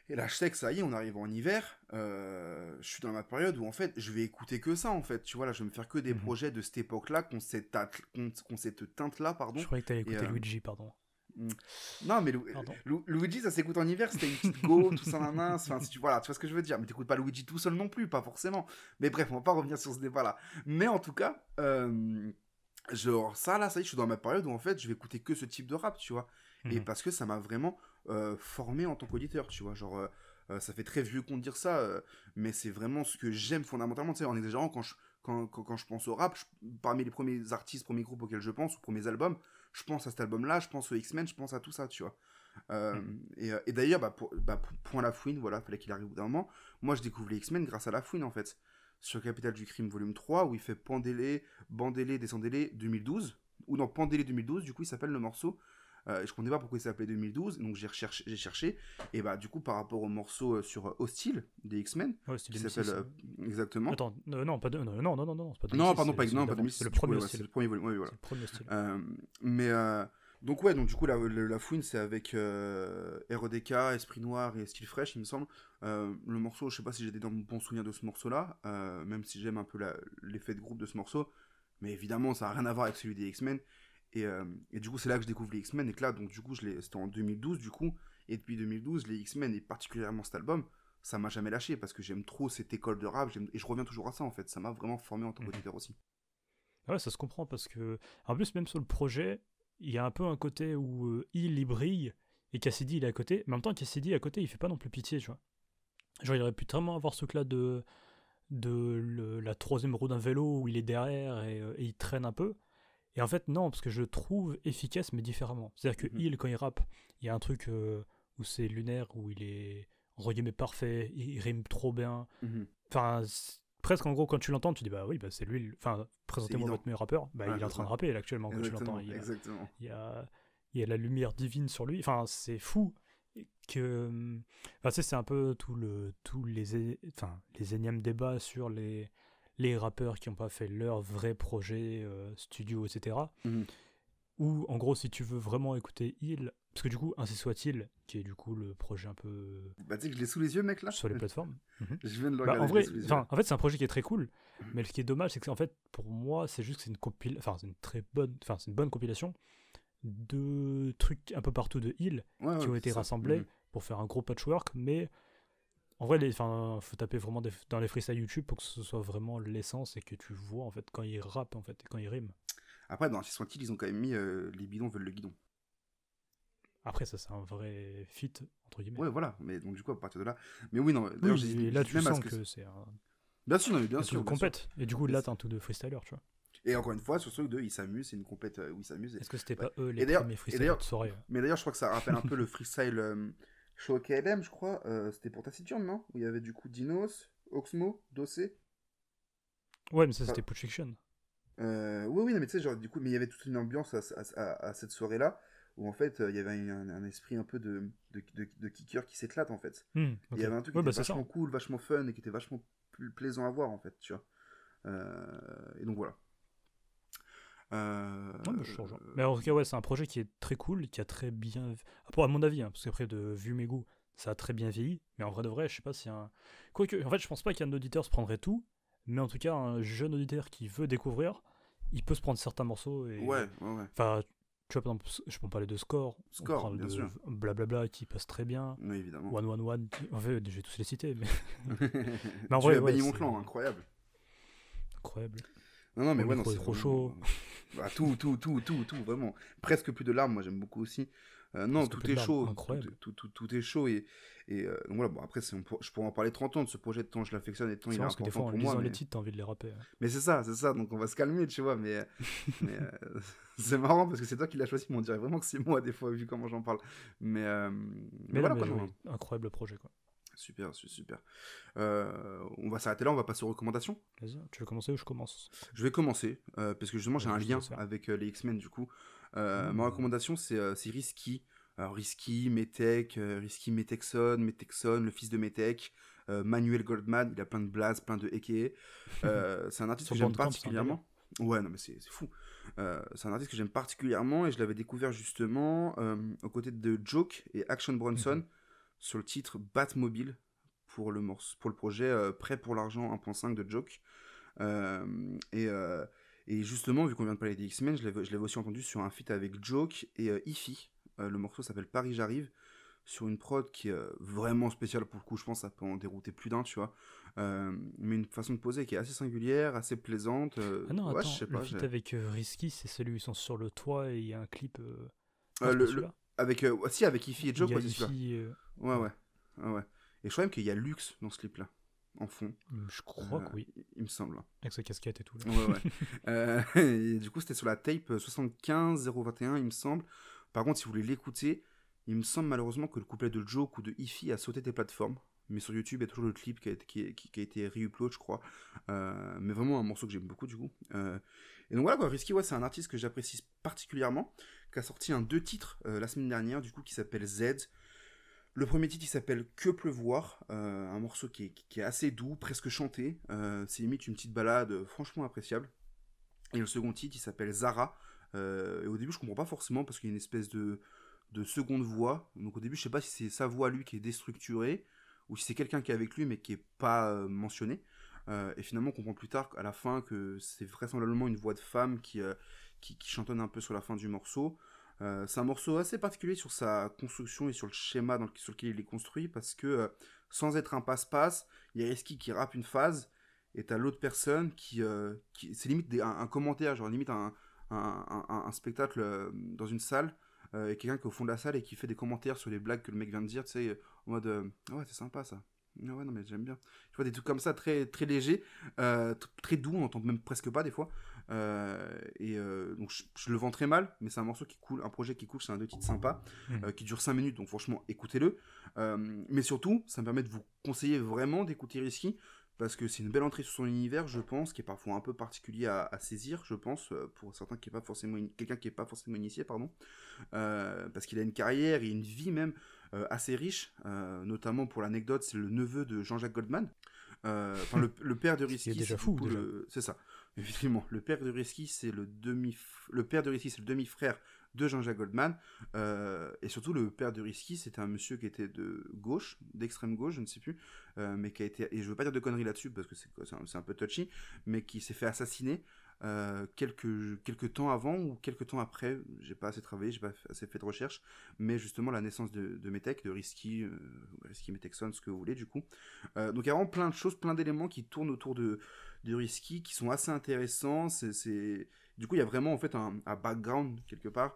C: Et là, je sais que ça y est, on arrive en hiver. Je suis dans ma période où, en fait, je vais écouter que ça, en fait. Tu vois, là, je vais me faire que des projets de cette époque-là, qu'on cette teinte-là, pardon.
D: Je croyais que t'allais écouter
C: Et,
D: Luigi, pardon.
C: Non, mais
D: Pardon.
C: Luigi, ça s'écoute en hiver, c'était une petite go, tout ça, nanan. Enfin, voilà, tu vois ce que je veux dire. Mais t'écoutes pas Luigi tout seul non plus, pas forcément. Mais bref, on va pas revenir sur ce débat-là. Mais en tout cas, genre, ça, là, ça y est, je suis dans ma période où, en fait, je vais écouter que ce type de rap, tu vois. Et parce que ça m'a vraiment formé en tant qu'auditeur, tu vois. Genre, ça fait très vieux con de dire ça, mais c'est vraiment ce que j'aime fondamentalement, tu sais, en exagérant, quand je pense au rap, parmi les premiers artistes, premiers groupes auxquels je pense, ou premiers albums, je pense à cet album-là, je pense aux X-Men, je pense à tout ça, tu vois. Et d'ailleurs, point La Fouine, voilà, fallait qu'il arrive au bout d'un moment. Moi, je découvre les X-Men grâce à La Fouine, en fait. Sur Capital du Crime, volume 3, où il fait Bandez-les, Descendez-les 2012. Ou non, Pandez-les 2012, du coup, il s'appelle le morceau. Je ne comprenais pas pourquoi il s'appelait 2012, donc j'ai cherché. Et bah, du coup, par rapport au morceau sur Hostile des X-Men,
D: Ouais, c'était
C: qui
D: 2006,
C: s'appelle exactement.
D: Attends, non, pas de... non, c'est pas 2006.
C: Non, pardon, pas
D: c'est
C: 2006.
D: C'est le premier
C: c'est
D: style.
C: le premier volume. Oui, voilà.
D: C'est le premier style.
C: Donc ouais, donc du coup la fouine c'est avec REDK, Esprit Noir et Style Fresh il me semble. Le morceau, je sais pas si j'ai des bons souvenirs de ce morceau là, même si j'aime un peu l'effet de groupe de ce morceau, mais évidemment ça a rien à voir avec celui des X-Men. Et du coup c'est là que je découvre les X-Men et que là donc du coup c'était en 2012 du coup, et depuis 2012 les X-Men et particulièrement cet album ça m'a jamais lâché parce que j'aime trop cette école de rap et je reviens toujours à ça en fait, ça m'a vraiment formé en tant qu'auditeur aussi.
D: Ouais, ça se comprend parce que, en plus, même sur le projet, il y a un peu un côté où il brille et Cassidy il est à côté, mais en même temps Cassidy à côté il fait pas non plus pitié, tu vois. Genre il aurait pu tellement avoir ce truc là de la troisième roue d'un vélo où il est derrière et il traîne un peu. Et en fait non, parce que je le trouve efficace mais différemment. C'est-à-dire que il, quand il rappe, il y a un truc où c'est lunaire, où il est entre guillemets parfait, il rime trop bien.
C: Mhm.
D: Enfin, presque en gros, quand tu l'entends, tu dis bah oui, bah c'est lui. Enfin, présentez-moi
C: évident.
D: votre meilleur rappeur. Bah
C: Ouais,
D: il est en
C: c'est
D: train de
C: ça.
D: rapper là, actuellement quand tu
C: Exactement,
D: l'entends.
C: exactement.
D: Il y a, il y a la lumière divine sur lui. Enfin, c'est fou que. Enfin, tu sais, c'est un peu tous les énièmes débats sur les rappeurs qui n'ont pas fait leur vrai projet studio, etc.
C: Mhm.
D: Ou en gros, si tu veux vraiment écouter Il, parce que du coup, Ainsi soit-il, qui est du coup le projet un peu
C: Bah, tu sais que je l'ai sous les yeux, mec, là.
D: sur les plateformes. Mhm.
C: Je viens de le
D: Bah,
C: regarder,
D: en
C: je l'ai
D: vrai,
C: sous les yeux.
D: en fait, c'est un projet qui est très cool, mais ce qui est dommage, c'est que en fait, pour moi, c'est juste que c'est une enfin, c'est une très bonne, enfin, c'est une bonne compilation de trucs un peu partout de Il
C: Ouais,
D: qui
C: ouais,
D: ont
C: c'est
D: été
C: ça.
D: rassemblés
C: Mhm.
D: pour faire un gros patchwork, mais en vrai, faut taper vraiment dans les freestyles YouTube pour que ce soit vraiment l'essence et que tu vois en fait quand il rappe en fait et quand il rime.
C: Après, dans Ainsi soit-il, ils ont quand même mis les bidons veulent le guidon.
D: Après, ça, c'est un vrai feat, entre guillemets.
C: Ouais, voilà. Mais donc, du coup, à partir de là. Mais oui, non.
D: Oui,
C: D'ailleurs,
D: et là, tu
C: même à
D: sens
C: ce
D: que c'est un
C: Bien sûr, non, mais bien
D: truc
C: sûr,
D: de
C: bien sûr.
D: compète. Et du coup,
C: Et
D: là,
C: c'est-
D: t'as un truc de freestyler, tu vois.
C: Et encore une fois, sur ce truc de ils s'amusent, c'est une compète où ils s'amusent.
D: Est-ce que c'était
C: Ouais.
D: pas eux
C: Et
D: les
C: d'ailleurs-
D: premiers
C: et
D: freestylers
C: d'ailleurs-
D: de soirée?
C: Mais d'ailleurs, je crois que ça rappelle un peu le freestyle show KLM, je crois. C'était pour Taciturne, non? Où il y avait du coup Dinos, Oxmo, Dossé.
D: Ouais, mais ça,
C: Enfin,
D: c'était Pulp Fiction.
C: oui, oui, non, mais tu sais, genre, du coup, mais il y avait toute une ambiance à cette soirée-là, où en fait, il y avait un esprit un peu de kicker qui s'éclate, en fait.
D: Ok.
C: Et il y avait un truc qui
D: Ouais, bah,
C: était
D: c'est ça.
C: vachement cool, vachement fun, et qui était vachement plus plaisant à voir, en fait, tu vois. Et donc voilà.
D: Ouais, bah, je te rejoins. Mais en tout cas, ouais, c'est un projet qui est très cool, qui a très bien. À mon avis, hein, parce qu'après, vu mes goûts, ça a très bien vieilli. Mais en vrai de vrai, je sais pas si un. Quoique, en fait, je pense pas qu'un auditeur se prendrait tout. Mais en tout cas, un jeune auditeur qui veut découvrir, il peut se prendre certains morceaux. Et...
C: Ouais, ouais, ouais.
D: Enfin, tu vois, par exemple, je peux parler de Score.
C: Score,
D: on parle
C: bien
D: de
C: sûr.
D: Blablabla qui passe très bien.
C: Oui, évidemment.
D: 111, en fait, je vais tous les citer, mais
C: En
D: en vrai,
C: tu as
D: ouais,
C: banni mon
D: c'est-
C: clan, incroyable.
D: incroyable.
C: Non, non, mais
D: Mon
C: ouais, non,
D: micro est
C: c'est
D: trop
C: vraiment...
D: chaud.
C: Bah, tout, vraiment. Presque plus de larmes, moi j'aime beaucoup aussi. Non,
D: Presque
C: tout
D: plus de
C: est
D: larmes,
C: chaud.
D: incroyable.
C: Tout est chaud. Donc voilà, bon, après, je pourrais en parler 30 ans de ce projet, de temps je l'affectionne et de temps
D: C'est
C: il est
D: vrai parce que des
C: important
D: fois, en
C: pour moi.
D: lisant
C: Mais,
D: les titres, t'as envie de les rapper.
C: mais c'est ça. Donc on va se calmer, tu vois. Mais c'est marrant parce que c'est toi qui l'as choisi, mais on dirait vraiment que c'est moi, des fois, vu comment j'en parle. Mais
D: Mais là,
C: voilà, quoi,
D: oui,
C: non.
D: incroyable projet, quoi.
C: Super, super. On va s'arrêter là, on va passer aux recommandations.
D: Vas-y, tu veux commencer ou je commence?
C: Je vais commencer, parce que justement j'ai
D: Vas-y,
C: un
D: je te
C: lien
D: laisse faire.
C: avec les X-Men du coup.
D: Mmh.
C: Ma recommandation c'est Risky. Alors Risky, Metech, Risky Metexon, le fils de Metech, Manuel Goldman, il a plein de blazes, plein de a.k.a. C'est un artiste
D: Sur
C: que j'aime
D: Bandcamp, c'est un
C: particulièrement. Ouais, non mais c'est fou. C'est un artiste que j'aime particulièrement et je l'avais découvert justement aux côtés de Joke et Action Bronson
D: Mhm.
C: sur le titre Batmobile pour le projet Prêt pour l'argent 1.5 de Joke. Et justement, vu qu'on vient de parler des X-Men, je l'avais aussi entendu sur un feat avec Joke et Ify. Le morceau s'appelle Paris j'arrive, sur une prod qui est vraiment spéciale pour le coup, je pense que ça peut en dérouter plus d'un, tu vois. Mais une façon de poser qui est assez singulière, assez plaisante.
D: Ah non,
C: Ouais,
D: attends,
C: je sais
D: le
C: pas.
D: feat avec Risky, c'est celui où ils sont sur le toit et il y a un clip. Non, c'est pas
C: Le,
D: celui-là.
C: avec, si, avec Ify et
D: Il
C: Joke,
D: y a
C: ouais, c'est celui-là.
D: Ify,
C: Ouais, ouais. Ouais. Et je crois même qu'il y a Lux dans ce clip-là, en fond.
D: je crois que oui,
C: Il me semble.
D: avec sa casquette et tout. Là.
C: Ouais, ouais. Et du coup, c'était sur la tape 75-021, il me semble. Par contre, si vous voulez l'écouter, il me semble malheureusement que le couplet de Joke ou de Ify a sauté des plateformes. Mais sur YouTube, il y a toujours le clip qui a été re-upload, je crois. Mais vraiment un morceau que j'aime beaucoup, du coup. Et donc voilà, quoi. Risky, ouais, c'est un artiste que j'apprécie particulièrement, qui a sorti 2 titres la semaine dernière, du coup, qui s'appelle Z. Le premier titre, il s'appelle Que pleuvoir, un morceau qui est assez doux, presque chanté. C'est limite une petite balade franchement appréciable. Et le second titre, il s'appelle Zara. Et au début, je comprends pas forcément parce qu'il y a une espèce de seconde voix. Donc au début, je sais pas si c'est sa voix lui qui est déstructurée ou si c'est quelqu'un qui est avec lui mais qui est pas mentionné. Et finalement, on comprend plus tard à la fin que c'est vraisemblablement une voix de femme qui chantonne un peu sur la fin du morceau. C'est un morceau assez particulier sur sa construction et sur le schéma sur lequel il est construit parce que sans être un passe-passe, il y a Risky qui rappe une phase et t'as l'autre personne qui c'est limite un commentaire, genre limite un spectacle dans une salle et quelqu'un qui est au fond de la salle et qui fait des commentaires sur les blagues que le mec vient de dire, tu sais, en mode ouais, c'est sympa ça. Ah ouais, non, mais j'aime bien. Tu vois, des trucs comme ça, très, très légers, très doux, on n'entend même presque pas des fois. Donc je le vends très mal, mais c'est un morceau qui coule, un projet qui coule, c'est un 2 titres sympa, qui dure 5 minutes, donc franchement, écoutez-le. Mais surtout, ça me permet de vous conseiller vraiment d'écouter Risky, parce que c'est une belle entrée sur son univers, je pense, qui est parfois un peu particulier à saisir, je pense, pour certains qui est pas forcément quelqu'un qui n'est pas forcément initié, pardon, parce qu'il a une carrière et une vie même assez riche, notamment pour l'anecdote, c'est le neveu de Jean-Jacques Goldman, enfin le père de Risky,
D: c'est déjà fou, déjà.
C: C'est ça, effectivement, le père de Risky, c'est le demi-frère de Jean-Jacques Goldman, et surtout le père de Risky, c'était un monsieur qui était de gauche, d'extrême gauche, je ne sais plus, mais qui a été, et je veux pas dire de conneries là-dessus parce que c'est un peu touchy, mais qui s'est fait assassiner quelques temps avant ou quelques temps après. J'ai pas assez travaillé, j'ai pas assez fait de recherche, mais justement la naissance de Metec, de Risky, Risky Metexon, ce que vous voulez du coup. Donc il y a vraiment plein de choses, plein d'éléments qui tournent autour de Risky, qui sont assez intéressants. Du coup, il y a vraiment en fait un background quelque part,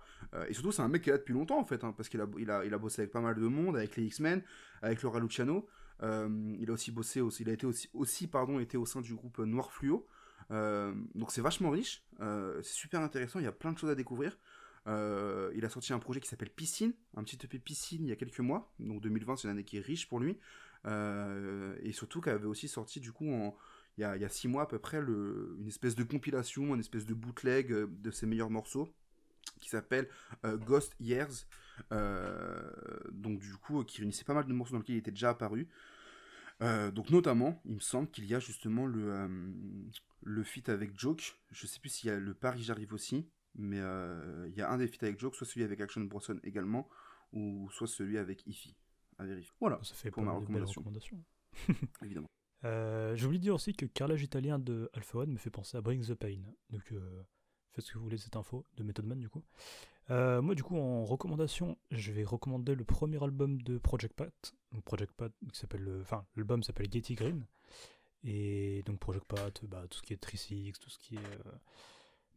C: et surtout c'est un mec qui est là depuis longtemps en fait, hein, parce qu'il a bossé avec pas mal de monde, avec les X-Men, avec Laura Luciano. Il a aussi bossé, il a été été au sein du groupe Noir Fluo. Donc c'est vachement riche, c'est super intéressant, il y a plein de choses à découvrir. Il a sorti un projet qui s'appelle Piscine, un petit EP Piscine il y a quelques mois, donc 2020 c'est une année qui est riche pour lui, et surtout qu'elle avait aussi sorti du coup il y a 6 mois à peu près une espèce de compilation, une espèce de bootleg de ses meilleurs morceaux qui s'appelle Ghost Years, donc du coup qui réunissait pas mal de morceaux dans lesquels il était déjà apparu. Donc notamment, il me semble qu'il y a justement le feat avec Joke. Je sais plus s'il y a le Paris J'arrive aussi, mais il y a un des feats avec Joke, soit celui avec Action Bronson également, ou soit celui avec Ify. À vérifier. Voilà,
D: ça fait
C: pour ma recommandation. Évidemment.
D: J'ai oublié de dire aussi que carrelage italien de Alpha One me fait penser à Bring the Pain. Donc faites ce que vous voulez de cette info, de Method Man du coup. Moi du coup en recommandation, je vais recommander le premier album de Project Pat. Donc Project Pat qui s'appelle, l'album s'appelle Getty Green. Et donc Project Pat, tout ce qui est 3-6, tout ce qui est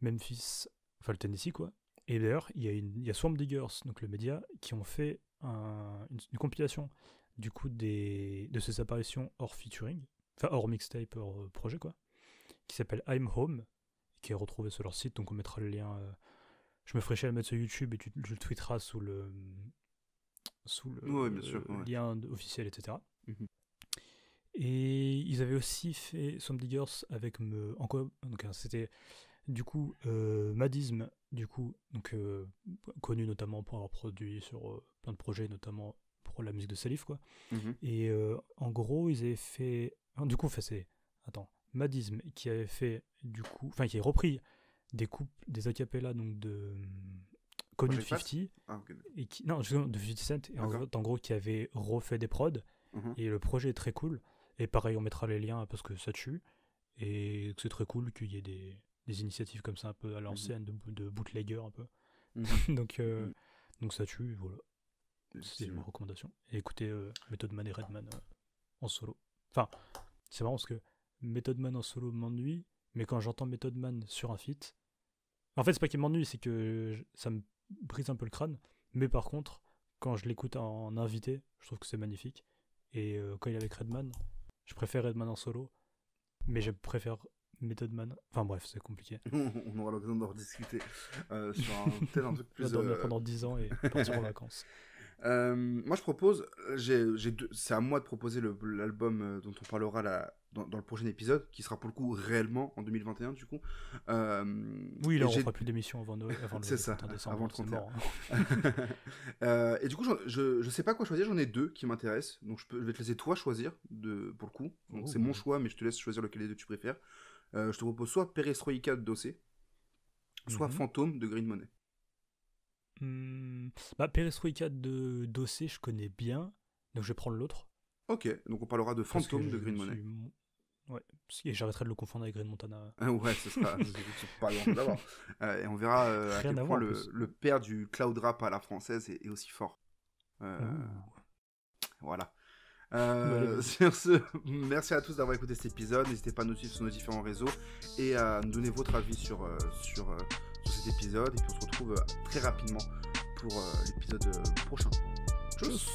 D: Memphis, enfin le Tennessee quoi. Et d'ailleurs il y a Swamp Diggers, donc le média, qui ont fait une compilation du coup de ces apparitions hors featuring, enfin hors mixtape, hors projet quoi, qui s'appelle I'm Home, qui est retrouvé sur leur site, donc on mettra le lien. Je me ferai chier à le mettre sur YouTube et tu le tweeteras sous le
C: oui, bien sûr, ouais.
D: lien officiel, etc. Mm-hmm. Et ils avaient aussi fait Swamp Diggers avec donc c'était du coup Madism, du coup donc connu notamment pour avoir produit sur plein de projets, notamment pour la musique de Salif quoi. Mm-hmm. Et en gros ils avaient fait Madism qui avait fait du coup, enfin qui a repris des acapellas donc de connus de 50
C: okay.
D: Et qui, non justement de 50 Cent, et en gros qui avait refait des prods. Mm-hmm. Et le projet est très cool, et pareil on mettra les liens parce que ça tue, et c'est très cool qu'il y ait des initiatives comme ça un peu à l'ancienne, mm-hmm. de bootlegger un peu. Mm-hmm. donc ça tue, voilà. C'est une recommandation. Et écoutez Method Man et Redman en solo. Enfin c'est marrant parce que Method Man en solo m'ennuie, mais quand j'entends Method Man sur un feat, en fait c'est pas qu'il m'ennuie, c'est que ça me brise un peu le crâne, mais par contre quand je l'écoute en invité, je trouve que c'est magnifique. Et quand il est avec Redman, je préfère Redman en solo, mais je préfère Method Man. Enfin bref, c'est compliqué.
C: On aura l'occasion d'en rediscuter sur peut-être un truc plus...
D: On va dormir pendant 10 ans et partir en vacances.
C: Moi je propose, c'est à moi de proposer l'album dont on parlera dans le prochain épisode, qui sera pour le coup réellement en 2021 du coup.
D: Oui, là on fera plus d'émissions avant Noël,
C: c'est ça,
D: 31 décembre,
C: avant le 31. Et du coup je sais pas quoi choisir, j'en ai 2 qui m'intéressent, donc je vais te laisser toi choisir pour le coup. Donc c'est mon choix, mais je te laisse choisir lequel des deux tu préfères. Je te propose soit Perestroïka de Dossé, soit Fantôme de Green Money.
D: Perestroïka de Dossé je connais bien, donc je vais prendre l'autre.
C: Ok, donc on parlera de Fantôme de Green Money.
D: Ouais, et j'arrêterai de le confondre avec Green Montana.
C: Ouais, ce sera pas loin d'avoir. Et on verra à quel point le père du cloud rap à la française est aussi fort. Voilà. Sur ce, merci à tous d'avoir écouté cet épisode. N'hésitez pas à nous suivre sur nos différents réseaux et à nous donner votre avis sur cet épisode. Et puis on se retrouve très rapidement pour l'épisode prochain. Tchuss.